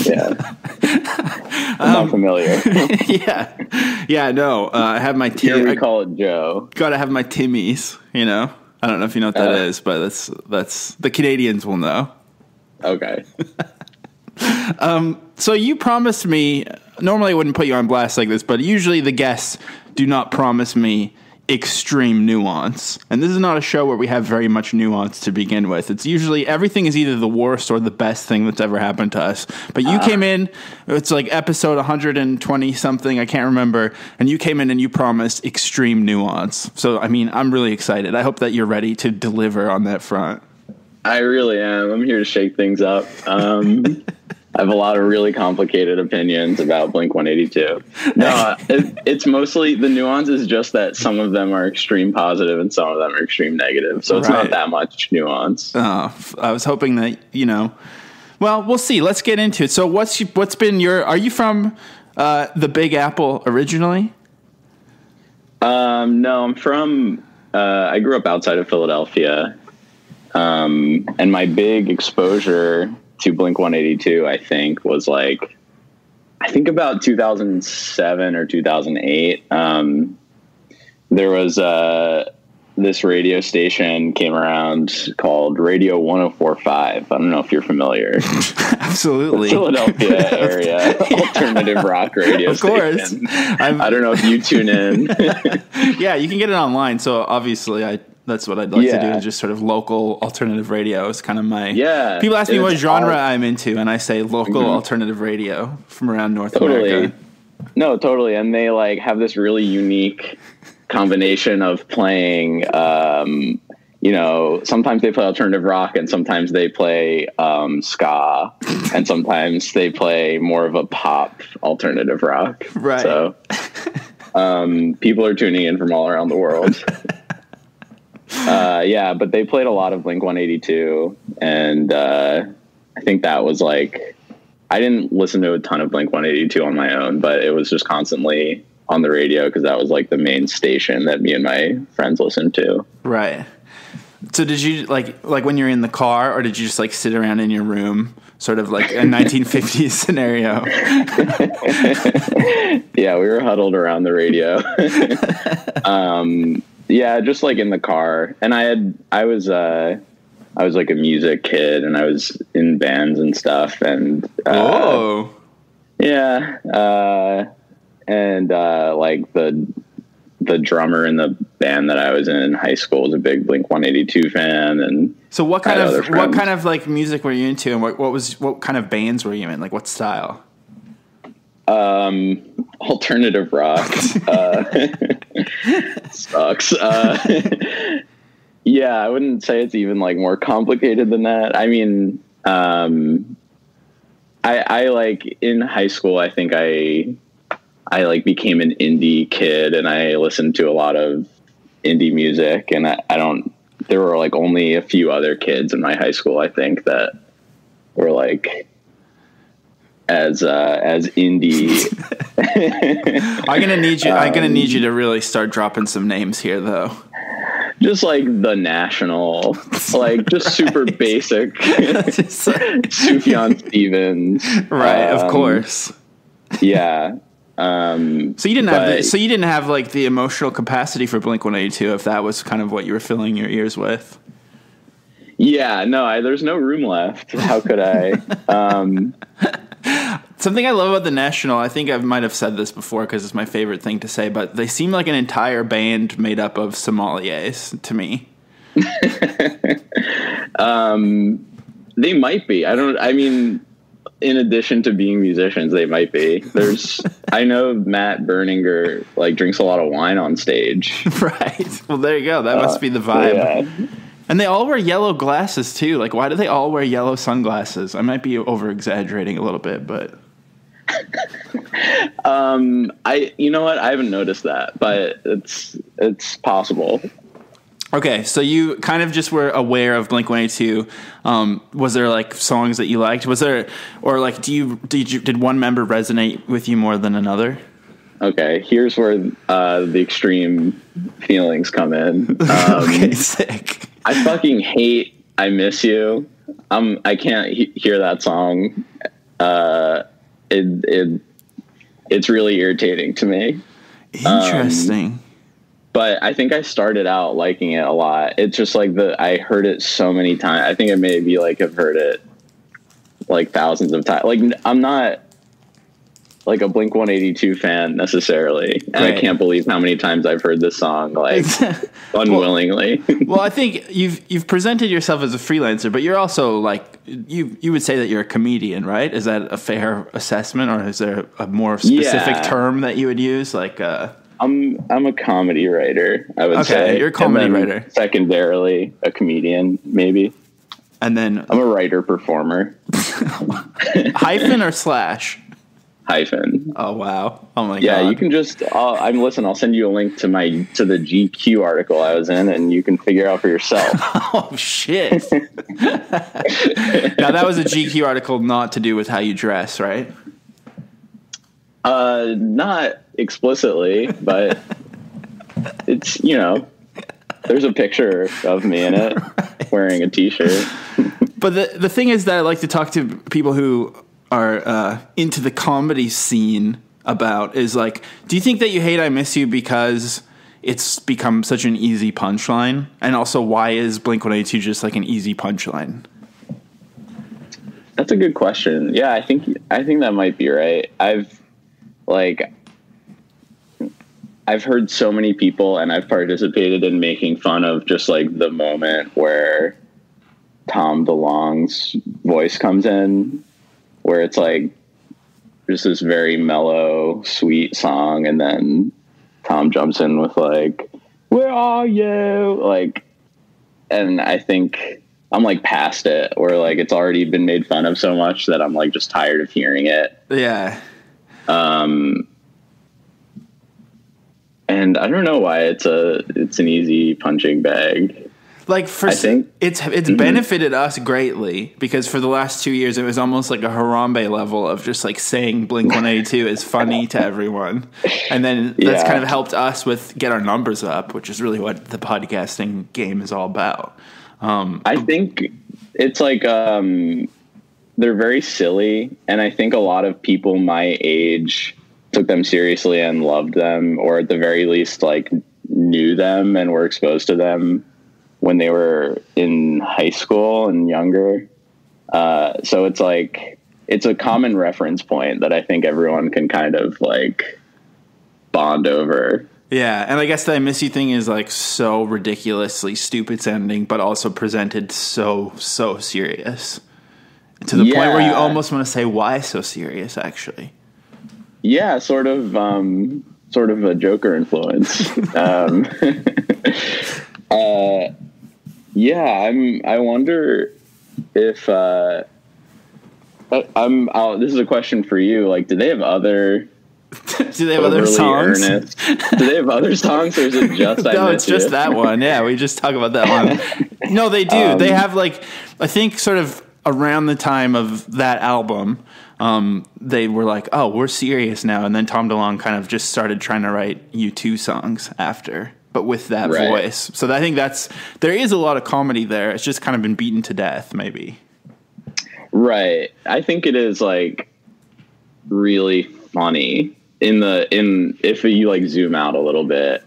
I'm not familiar. Yeah. No. I have my Here we call it Joe. Gotta have my Timmies. You know. I don't know if you know what that is, but that's the Canadians will know. Okay. So you promised me, normally I wouldn't put you on blast like this, but usually the guests do not promise me extreme nuance. And this is not a show where we have very much nuance to begin with. It's usually everything is either the worst or the best thing that's ever happened to us. But you came in, it's like episode 120 something, I can't remember, and you came in and you promised extreme nuance. So, I mean, I'm really excited. I hope that you're ready to deliver on that front. I really am. I'm here to shake things up. I have a lot of really complicated opinions about Blink-182. No, it's mostly the nuance is just that some of them are extreme positive and some of them are extreme negative. So it's not that much nuance. I was hoping that, well, we'll see. Let's get into it. So what's been are you from the Big Apple originally? No, I'm from, I grew up outside of Philadelphia. And my big exposure to Blink-182, I think, was about 2007 or 2008. There was this radio station came around called Radio 104.5. I don't know if you're familiar. Absolutely. The Philadelphia area alternative rock radio station. I don't know if you tune in. Yeah, you can get it online. So obviously that's what I'd like to do, is just sort of local alternative radio is kind of my... Yeah. People ask me what genre I'm into, and I say local alternative radio from around North America. No, totally. And they have this really unique combination of playing, sometimes they play alternative rock and sometimes they play ska and sometimes they play more of a pop alternative rock. Right. So people are tuning in from all around the world. But they played a lot of Blink-182, and I think that was I didn't listen to a ton of Blink-182 on my own, but it was just constantly on the radio because that was the main station that me and my friends listened to. Right. So did you like when you're in the car, or did you just like sit around in your room, sort of like a 1950s scenario? Yeah, we were huddled around the radio. Yeah, just like in the car. And I was like a music kid, and I was in bands and stuff. And yeah, and like the drummer in the band that I was in high school was a big Blink-182 fan. And so what kind of like music were you into, and what kind of bands were you in? Like what style? Alternative rock. Sucks. Yeah, I wouldn't say it's even like more complicated than that. I mean, I like in high school, I think I like became an indie kid, and I listened to a lot of indie music, and there were like only a few other kids in my high school, I think, that were like as indie. I'm gonna need you to really start dropping some names here, though. Just like The National, like just right. Super basic. Sufjan Stevens, right? Of course. Yeah. So you didn't have like the emotional capacity for Blink-182, if that was kind of what you were filling your ears with. Yeah, no, there's no room left. How could I? Something I love about The National, I think I might have said this before because it's my favorite thing to say, but they seem like an entire band made up of sommeliers to me. They might be. I mean, in addition to being musicians, they might be. I know Matt Berninger like drinks a lot of wine on stage. Right. Well, there you go. That must be the vibe. Yeah. And they all wear yellow glasses too. Like, why do they all wear yellow sunglasses? I might be over exaggerating a little bit, but you know what? I haven't noticed that, but it's possible. Okay, so you kind of just were aware of Blink-182. Was there like songs that you liked? Was there, or like, did one member resonate with you more than another? Okay, here's where the extreme feelings come in. Okay, sick. I fucking hate "I Miss You." I can't hear that song. It's really irritating to me. Interesting. But I think I started out liking it a lot. It's just like I heard it so many times. I think I maybe like have heard it like thousands of times. Like I'm not like a Blink-182 fan necessarily, and I can't believe how many times I've heard this song like unwillingly. Well, I think you've presented yourself as a freelancer, but you're also like you would say that you're a comedian, right? Is that a fair assessment, or is there a more specific term that you would use? Like I'm a comedy writer, I would say. Okay, you're a comedy writer. Secondarily, a comedian, maybe. And then I'm a writer-performer. Hyphen or slash? Hyphen. Oh, wow. Oh, my God. Yeah, you can just... I'll send you a link to the GQ article I was in, and you can figure out for yourself. Oh, shit. Now, that was a GQ article not to do with how you dress, right? Not explicitly, but it's, there's a picture of me in it wearing a t-shirt. But the thing is that I like to talk to people who are into the comedy scene about is like, do you think that you hate I Miss You because it's become such an easy punchline? And also, why is Blink-182 just like an easy punchline? That's a good question. Yeah, I think that might be right. I've heard so many people, and I've participated in making fun of just like the moment where Tom DeLonge's voice comes in, where it's like just this very mellow, sweet song, and then Tom jumps in with like, "Where are you?" Like, and I think I'm like past it, where like it's already been made fun of so much that I'm like just tired of hearing it. Yeah. And I don't know why it's an easy punching bag. Like I think it's benefited us greatly because for the last 2 years it was almost like a Harambe level of just like saying Blink-182 is funny to everyone, and then that's kind of helped us with get our numbers up, which is really what the podcasting game is all about. I think it's like they're very silly, and I think a lot of people my age took them seriously and loved them, or at the very least like knew them and were exposed to them when they were in high school and younger. So it's like, it's a common reference point that I think everyone can kind of like bond over. Yeah. And I guess the I Miss You thing is like so ridiculously stupid sounding, but also presented so serious to the point where you almost want to say, why so serious actually? Yeah. Sort of a Joker influence. I wonder if this is a question for you. Like, do they have other? Do they have other songs? Do they have other songs, or is it just? No, it's just that one. Yeah, we just talk about that one. No, they do. They have like, I think, sort of around the time of that album, they were like, "Oh, we're serious now," and then Tom DeLonge kind of just started trying to write U2 songs after. But with that voice. So I think there is a lot of comedy there. It's just kind of been beaten to death, maybe. Right. I think it is like really funny if you like zoom out a little bit.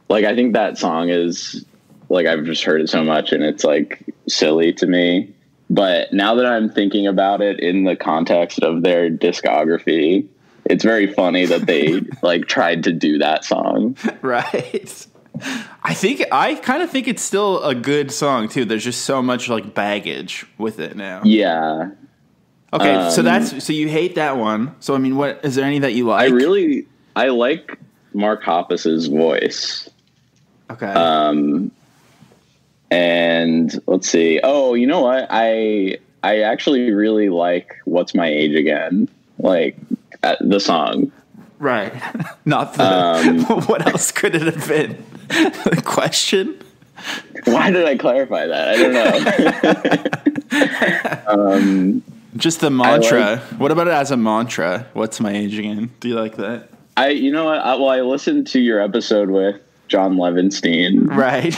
Like, I think that song is like, I've just heard it so much and it's like silly to me. But now that I'm thinking about it in the context of their discography, it's very funny that they like tried to do that song. Right. I kind of think it's still a good song too. There's just so much like baggage with it now. Yeah. Okay, so you hate that one. So I mean, what is there any that you like? I like Mark Hoppus's voice. Okay. And let's see. Oh, you know what? I actually really like "What's My Age Again," like the song. Right. Not the. What else could it have been? The question. Why did I clarify that? I don't know. Just the mantra. What about it as a mantra? What's my age again? Do you like that? You know what? I listened to your episode with John Levinstein. Right.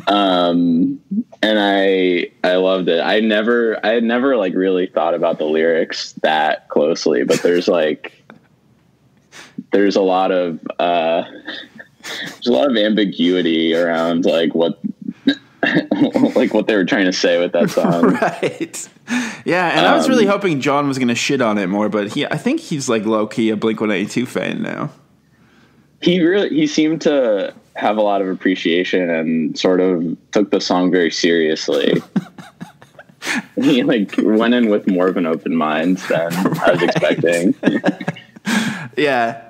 And I loved it. I had never like really thought about the lyrics that closely, but there's a lot of ambiguity around like what like what they were trying to say with that song. Right. Yeah, and I was really hoping John was going to shit on it more, but I think he's like low key a Blink-182 fan now. He seemed to have a lot of appreciation and sort of took the song very seriously. He like went in with more of an open mind than I was expecting. Yeah.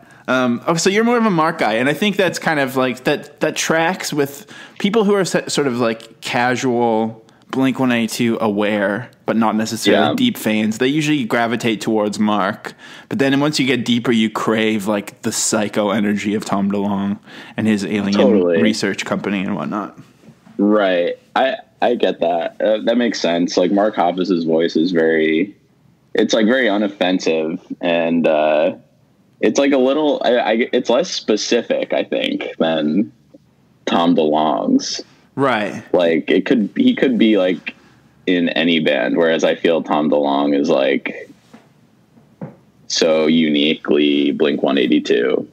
So you're more of a Mark guy, and I think that's kind of like that tracks with people who are sort of like casual Blink-182 aware, but not necessarily deep fans. They usually gravitate towards Mark, but then once you get deeper, you crave like the psycho energy of Tom DeLonge and his alien research company and whatnot. Right. I get that. That makes sense. Like Mark Hoppus's voice is very unoffensive, and it's like a little, it's less specific, I think, than Tom DeLonge's. Right. Like he could be like in any band, whereas I feel Tom DeLonge is like so uniquely Blink-182.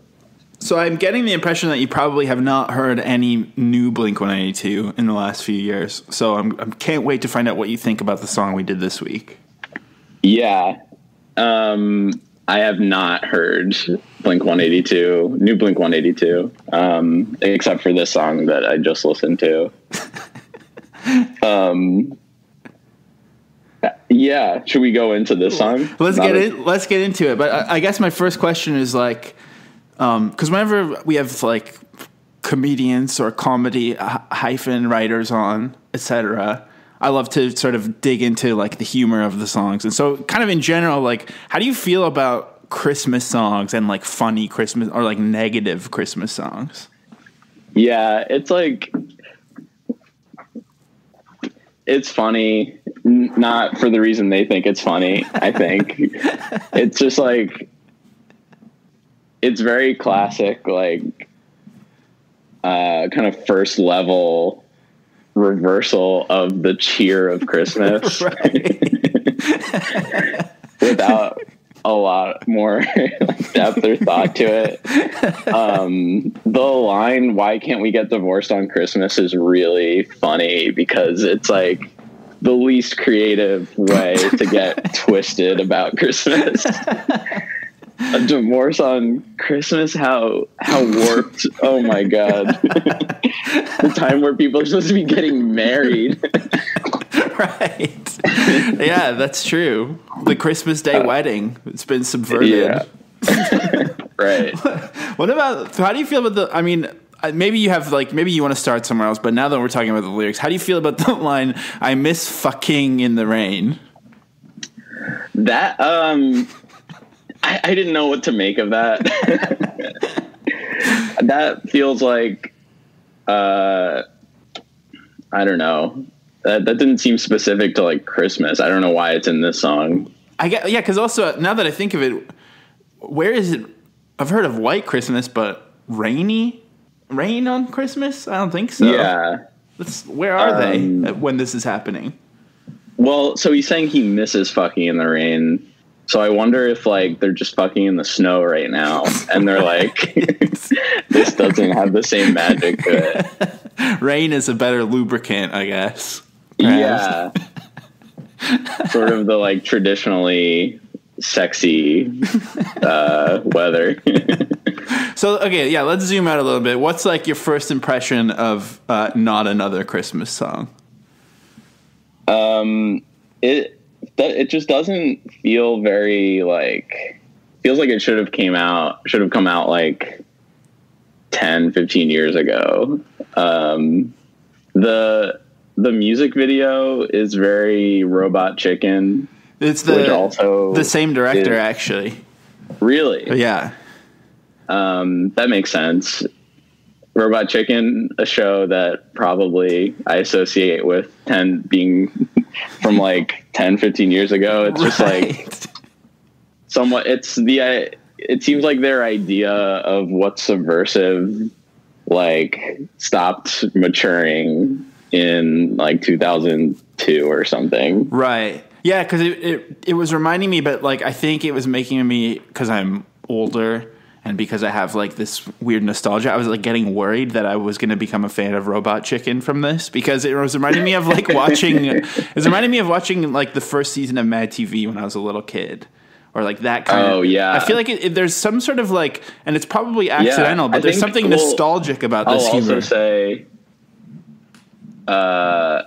So I'm getting the impression that you probably have not heard any new Blink-182 in the last few years. So I can't wait to find out what you think about the song we did this week. Yeah. I have not heard Blink-182, new Blink-182, except for this song that I just listened to. Yeah, should we go into this song? Let's get into it. But I guess my first question is like, because whenever we have like comedians or comedy hyphen writers on, etc., I love to sort of dig into like the humor of the songs. And so kind of in general, like, how do you feel about Christmas songs and like funny Christmas or like negative Christmas songs? Yeah, it's like, it's funny, not for the reason they think it's funny. I think it's just like, it's very classic, like kind of first level reversal of the cheer of Christmas. Without a lot more depth or thought to it. The line, "Why can't we get divorced on Christmas?" is really funny because it's like the least creative way to get twisted about Christmas. A divorce on Christmas? How warped. Oh my God. The time where people are supposed to be getting married. Right. Yeah, that's true. The Christmas Day wedding. It's been subverted. Yeah. Right. What about, how do you feel about maybe you have maybe you want to start somewhere else, but now that we're talking about the lyrics, how do you feel about the line, "I miss fucking in the rain"? That, I didn't know what to make of that. That feels like, I don't know. That didn't seem specific to like Christmas. I don't know why it's in this song. Because also now that I think of it, where is it? I've heard of White Christmas, but rain on Christmas? I don't think so. Yeah. Where are they when this is happening? Well, so he's saying he misses fucking in the rain. So I wonder if like they're just fucking in the snow right now, and they're like, this doesn't have the same magic to it. Rain is a better lubricant, I guess. Perhaps. Yeah. Sort of the like traditionally sexy weather. So, okay, yeah, let's zoom out a little bit. What's like your first impression of Not Another Christmas Song? It just doesn't feel very like, feels like it should have come out like 10, 15 years ago. The music video is very Robot Chicken. It's the same director, actually. Really? Yeah. That makes sense. Robot Chicken, a show that probably I associate with being from like 10, 15 years ago. It's just like somewhat, it seems like their idea of what's subversive, like stopped maturing in like 2002 or something. Right. Yeah. Cause it was reminding me, but like, I think it was making me, cause I'm older, and because I have like this weird nostalgia, I was like getting worried that I was going to become a fan of Robot Chicken from this, because it was reminding me of like watching like the first season of Mad TV when I was a little kid, or like that kind of. Oh yeah. I feel like there's some sort of like, and it's probably accidental, but there's something nostalgic about this humor. I'll also say,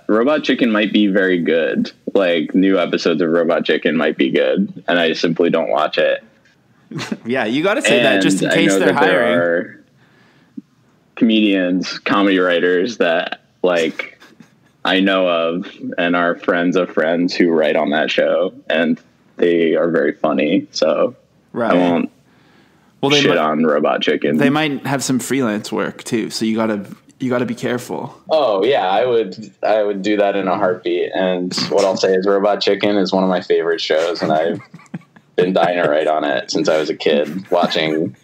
Robot Chicken might be very good. Like new episodes of Robot Chicken might be good, and I simply don't watch it. Yeah, you got to say that just in case they're hiring. There are comedians, comedy writers that like I know of and are friends of friends who write on that show, and they are very funny. So I won't shit on Robot Chicken. They might have some freelance work too, so you got to be careful. Oh yeah, I would do that in a heartbeat. And what I'll say is Robot Chicken is one of my favorite shows, and I've been dying to write on it since I was a kid, watching,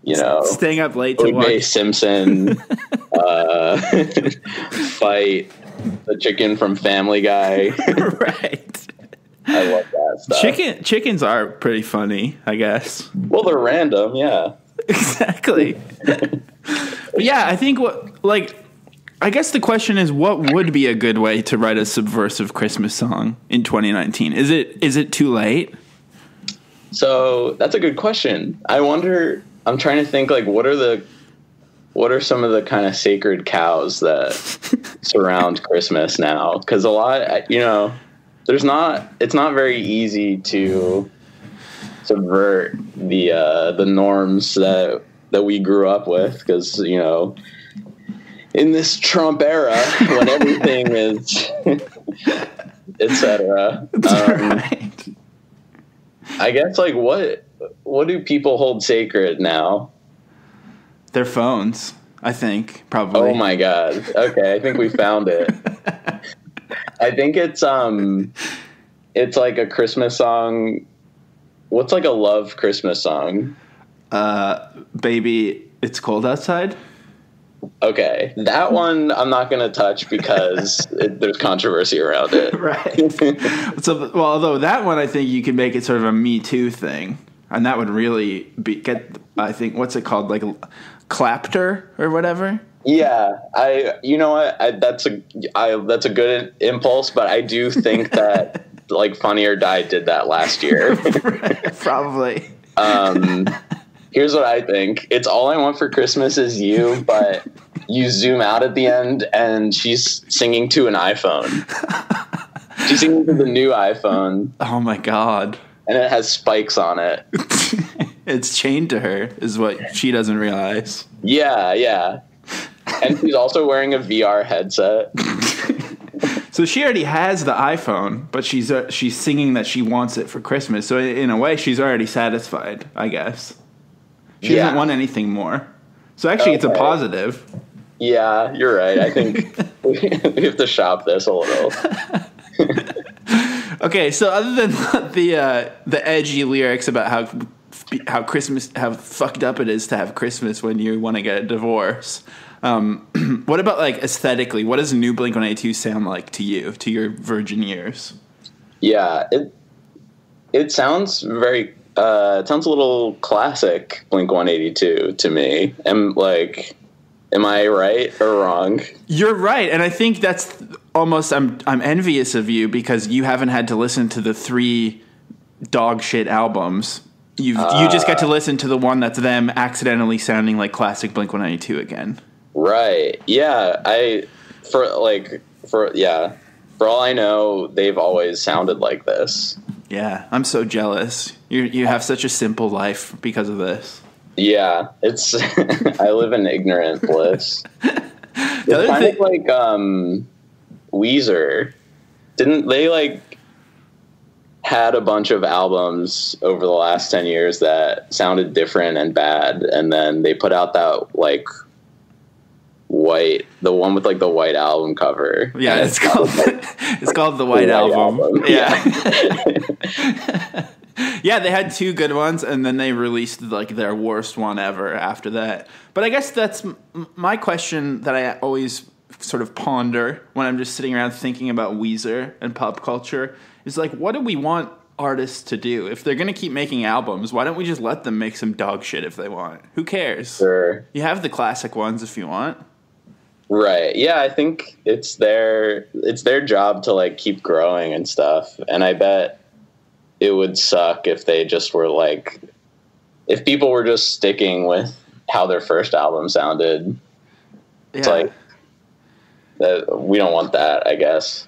staying up late to watch O.J. Simpson fight the chicken from Family Guy. Right. I love that stuff. Chickens are pretty funny, I guess. Well, they're random, yeah. Exactly. Yeah, I think I guess the question is, what would be a good way to write a subversive Christmas song in 2019? Is it too late? So that's a good question. I wonder, I'm trying to think like, what are some of the kind of sacred cows that surround Christmas now? Cause a lot, it's not very easy to subvert the norms that we grew up with. Cause, in this Trump era, when everything is, etc. Right. I guess like what do people hold sacred now? Their phones. I think, probably. Oh my god. Okay, I think we found it. I think it's like a Christmas song. What's like a love Christmas song? Baby, It's Cold Outside. Okay, that one I'm not going to touch because there's controversy around it. Right. So, well, although that one, I think you can make it sort of a Me Too thing, and that would really I think, what's it called, like clapter or whatever. Yeah, you know what? That's a good impulse, but I do think that like Funny or Die did that last year. Probably. Here's what I think. It's All I Want for Christmas Is You, but you zoom out at the end and she's singing to an iPhone. She's singing to the new iPhone. Oh my God. And it has spikes on it. It's chained to her, is what she doesn't realize. Yeah. And she's also wearing a VR headset. So she already has the iPhone, but she's singing that she wants it for Christmas. So in a way, she's already satisfied, I guess. She doesn't want anything more. So actually, It's a positive. Yeah, you're right. I think we have to shop this a little. Okay, so other than the edgy lyrics about how fucked up it is to have Christmas when you want to get a divorce, what about like aesthetically? What does new Blink-182 sound like to you, to your virgin ears? Yeah, it sounds very. It sounds a little classic Blink-182 to me. Am I right or wrong? You're right, and I think that's almost. I'm envious of you because you haven't had to listen to the 3 dog shit albums. You just get to listen to the one that's them accidentally sounding like classic Blink-182 again. Right. Yeah. For all I know, they've always sounded like this. Yeah, I'm so jealous. You have such a simple life because of this. Yeah, it's I live in ignorant bliss. It's kind of like Weezer. Didn't they like had a bunch of albums over the last 10 years that sounded different and bad, and then they put out that like the one with like the white album cover. Yeah, it's called the White Album. Yeah. Yeah, they had 2 good ones, and then they released like their worst one ever after that. But I guess that's my question that I always sort of ponder when I'm just sitting around thinking about Weezer and pop culture is like, what do we want artists to do? If they're going to keep making albums, why don't we just let them make some dog shit if they want? Who cares? Sure. You have the classic ones if you want. Right. Yeah, I think it's their job to like keep growing and stuff. And I bet it would suck if they just were like, if people were just sticking with how their first album sounded. Yeah. It's like we don't want that, I guess.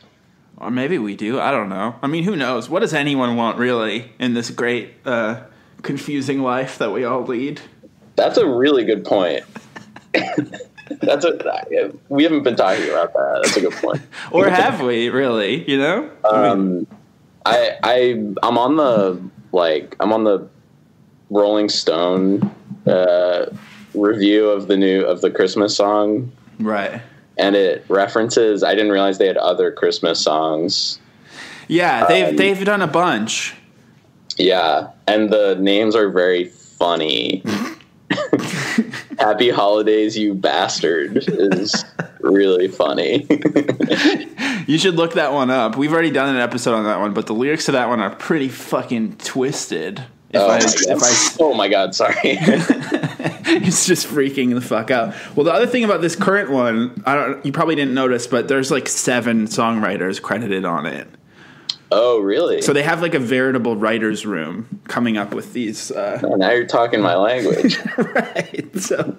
Or maybe we do. I don't know. I mean, who knows? What does anyone want really in this great confusing life that we all lead? That's a really good point. We haven't been talking about that. That's a good point. Or have we really? You know? I'm on the Rolling Stone review of the Christmas song. Right. And it references. I didn't realize they had other Christmas songs. Yeah, they've done a bunch. Yeah, and the names are very funny. Happy Holidays, You Bastard is really funny. You should look that one up. We've already done an episode on that one, but the lyrics to that one are pretty fucking twisted. Oh my God, sorry. It's just freaking the fuck out. Well, the other thing about this current one, you probably didn't notice, but there's like 7 songwriters credited on it. Oh, really? So they have like a veritable writer's room coming up with these. Now you're talking my language. Right. So,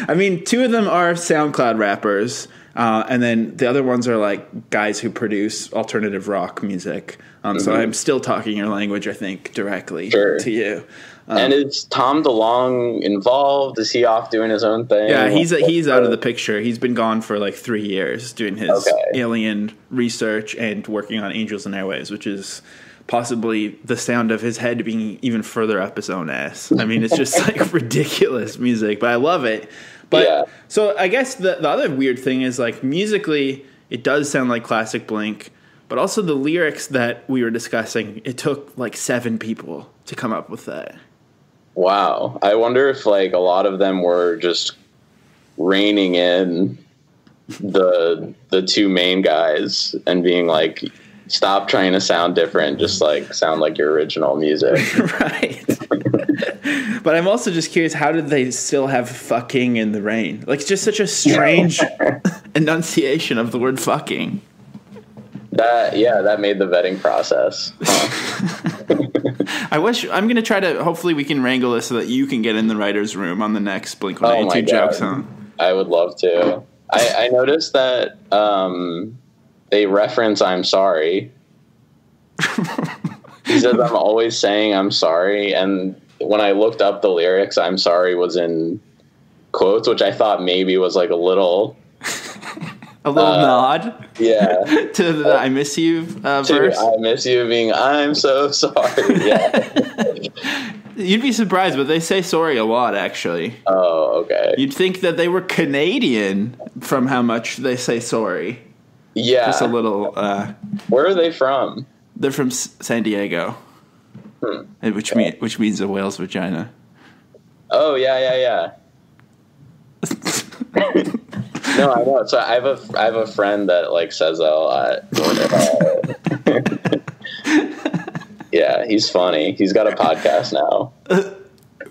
I mean, 2 of them are SoundCloud rappers, and then the other ones are like guys who produce alternative rock music. So I'm still talking your language, I think, directly to you. And is Tom DeLonge involved? Is he off doing his own thing? Yeah, he's out of the picture. He's been gone for like 3 years doing his alien research and working on Angels and Airwaves, which is possibly the sound of his head being even further up his own ass. I mean, it's just like ridiculous music, but I love it. But Yeah. so I guess the other weird thing is like musically, it does sound like classic Blink, but also the lyrics that we were discussing, it took like 7 people to come up with that. Wow. I wonder if like a lot of them were just reining in the 2 main guys and being like, stop trying to sound different, just like sound like your original music. Right. But I'm also just curious, how did they still have fucking in the rain? Like, it's just such a strange enunciation of the word fucking. That made the vetting process. I'm going to try to, hopefully we can wrangle this so that you can get in the writer's room on the next Blink-182 joke song. I would love to. I noticed that they reference I'm sorry. He says I'm always saying I'm sorry, and when I looked up the lyrics, I'm sorry was in quotes, which I thought maybe was like a little nod, yeah, to the I miss you verse. I miss you being I'm so sorry. Yeah. You'd be surprised, but they say sorry a lot, actually. Oh, okay. You'd think that they were Canadian from how much they say sorry. Yeah, just a little. Where are they from? They're from San Diego, which means a whale's vagina. Oh yeah. No, I know. So I have a friend that like says that a lot. Yeah, he's funny. He's got a podcast now.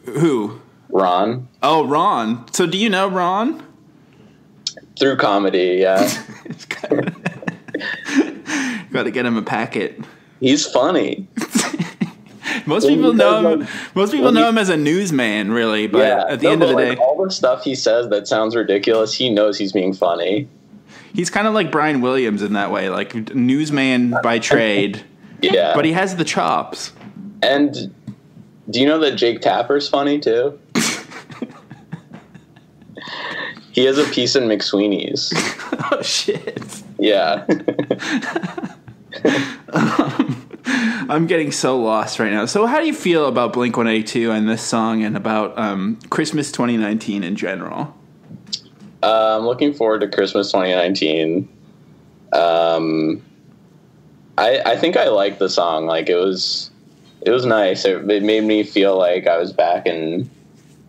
Who? Ron. Oh, Ron. So do you know Ron? Through comedy, yeah. Got to get him a packet. He's funny. Most people know him. Most people know him as a newsman, really. But at the end of the day, all the stuff he says that sounds ridiculous, he knows he's being funny. He's kind of like Brian Williams in that way, like newsman by trade. Yeah, but he has the chops. And do you know that Jake Tapper's funny too? He has a piece in McSweeney's. Oh shit! Yeah. I'm getting so lost right now. So how do you feel about Blink-182 and this song and about Christmas 2019 in general? I'm looking forward to Christmas 2019. I think I liked the song. Like it was nice. It made me feel like I was back in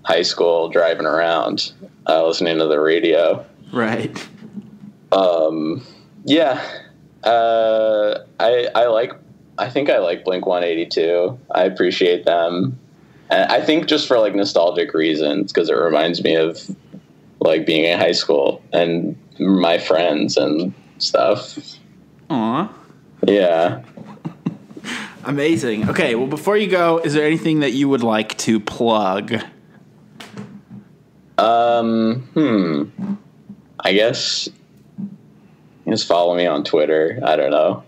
high school driving around, listening to the radio. Right. Yeah. I think I like Blink-182. I appreciate them. And I think just for like nostalgic reasons, because it reminds me of like being in high school and my friends and stuff. Aw. Yeah. Amazing. Okay, well, before you go, is there anything that you would like to plug? I guess just follow me on Twitter. I don't know.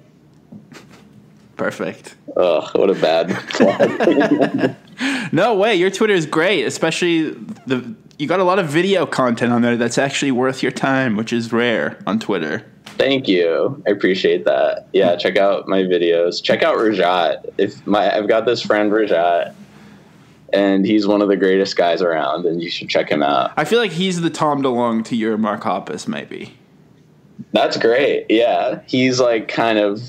Perfect. Ugh, what a bad plug. No way, your Twitter is great, especially you got a lot of video content on there that's actually worth your time, which is rare on Twitter. Thank you. I appreciate that. Yeah, check out my videos. Check out Rajat. I've got this friend Rajat, and he's one of the greatest guys around, and you should check him out. I feel like he's the Tom DeLonge to your Mark Hoppus, maybe. That's great. Yeah, he's like kind of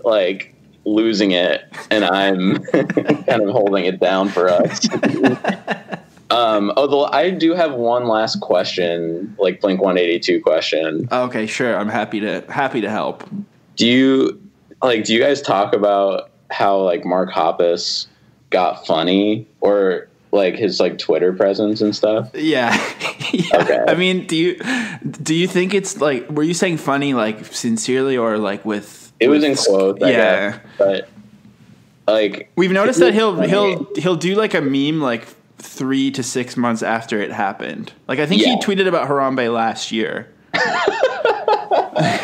like losing it, and I'm kind of holding it down for us. Although I do have one last question, like Blink-182 question. Okay, sure. I'm happy to help. Do you guys talk about how like Mark Hoppus got funny, or like his like Twitter presence and stuff? Yeah. Yeah. Okay. I mean, do you think it's like, were you saying funny like sincerely or like with? It was in quotes. Yeah. Guess, but like we've noticed that he'll do like a meme like 3 to 6 months after it happened. Like I think he tweeted about Harambe last year.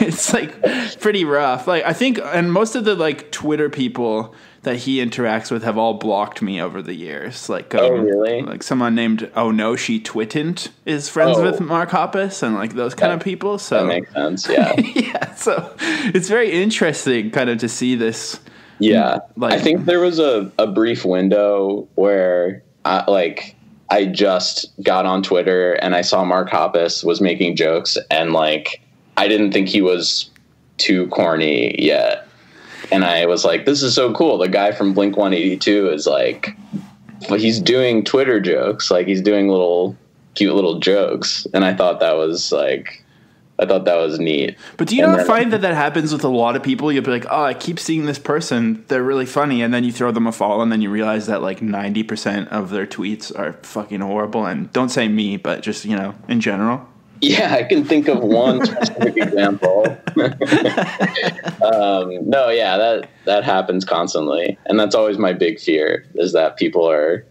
It's like pretty rough. Like I think, and most of the like Twitter people that he interacts with have all blocked me over the years. Like, oh really? Like someone named Oh No She Twittent is friends with Mark Hoppus and like those kind of people. So that makes sense. Yeah. Yeah. So it's very interesting, kind of to see this. Yeah, like, I think there was a brief window where I just got on Twitter and I saw Mark Hoppus was making jokes, and like I didn't think he was too corny yet. And I was like, this is so cool. The guy from Blink-182 is like, he's doing Twitter jokes. Like he's doing cute little jokes. And I thought that was neat. But do you not find that happens with a lot of people? You'll be like, oh, I keep seeing this person. They're really funny. And then you throw them a follow, and then you realize that like 90% of their tweets are fucking horrible. And don't say me, but just, in general. Yeah, I can think of one specific example. No, yeah, that happens constantly. And that's always my big fear, is that people are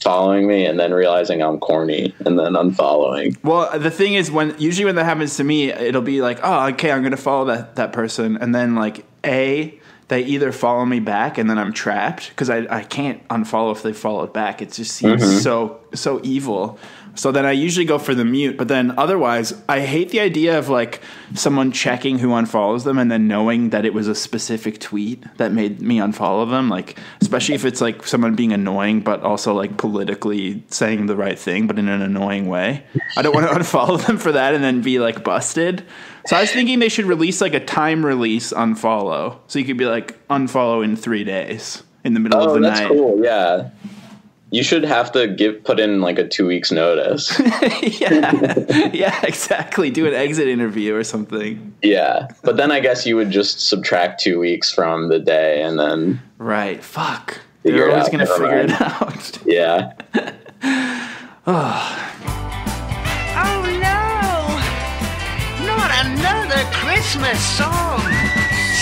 following me and then realizing I'm corny and then unfollowing. Well, the thing is, usually when that happens to me, it'll be like, oh, okay, I'm going to follow that person. And then like, they either follow me back and then I'm trapped because I can't unfollow if they followed back. It just seems so evil. So then I usually go for the mute, but then otherwise I hate the idea of like someone checking who unfollows them and then knowing that it was a specific tweet that made me unfollow them. Like, especially if it's like someone being annoying, but also like politically saying the right thing, but in an annoying way. I don't want to unfollow them for that and then be like busted. So I was thinking they should release like a time release unfollow. So you could be like unfollow in 3 days in the middle of the night. Oh, that's cool. Yeah. You should have to put in like a 2 weeks notice. Yeah, exactly. Do an exit interview or something. Yeah. But then I guess you would just subtract 2 weeks from the day and then. Right. Fuck. They're always going to figure it out. Yeah. Oh no! Not another Christmas song!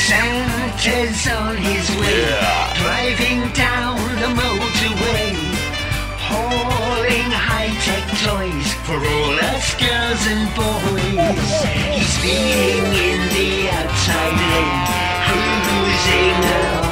Santa's on his way, driving down the motorway, hauling high-tech toys for all us girls and boys. He's speeding in the outside lane, cruising along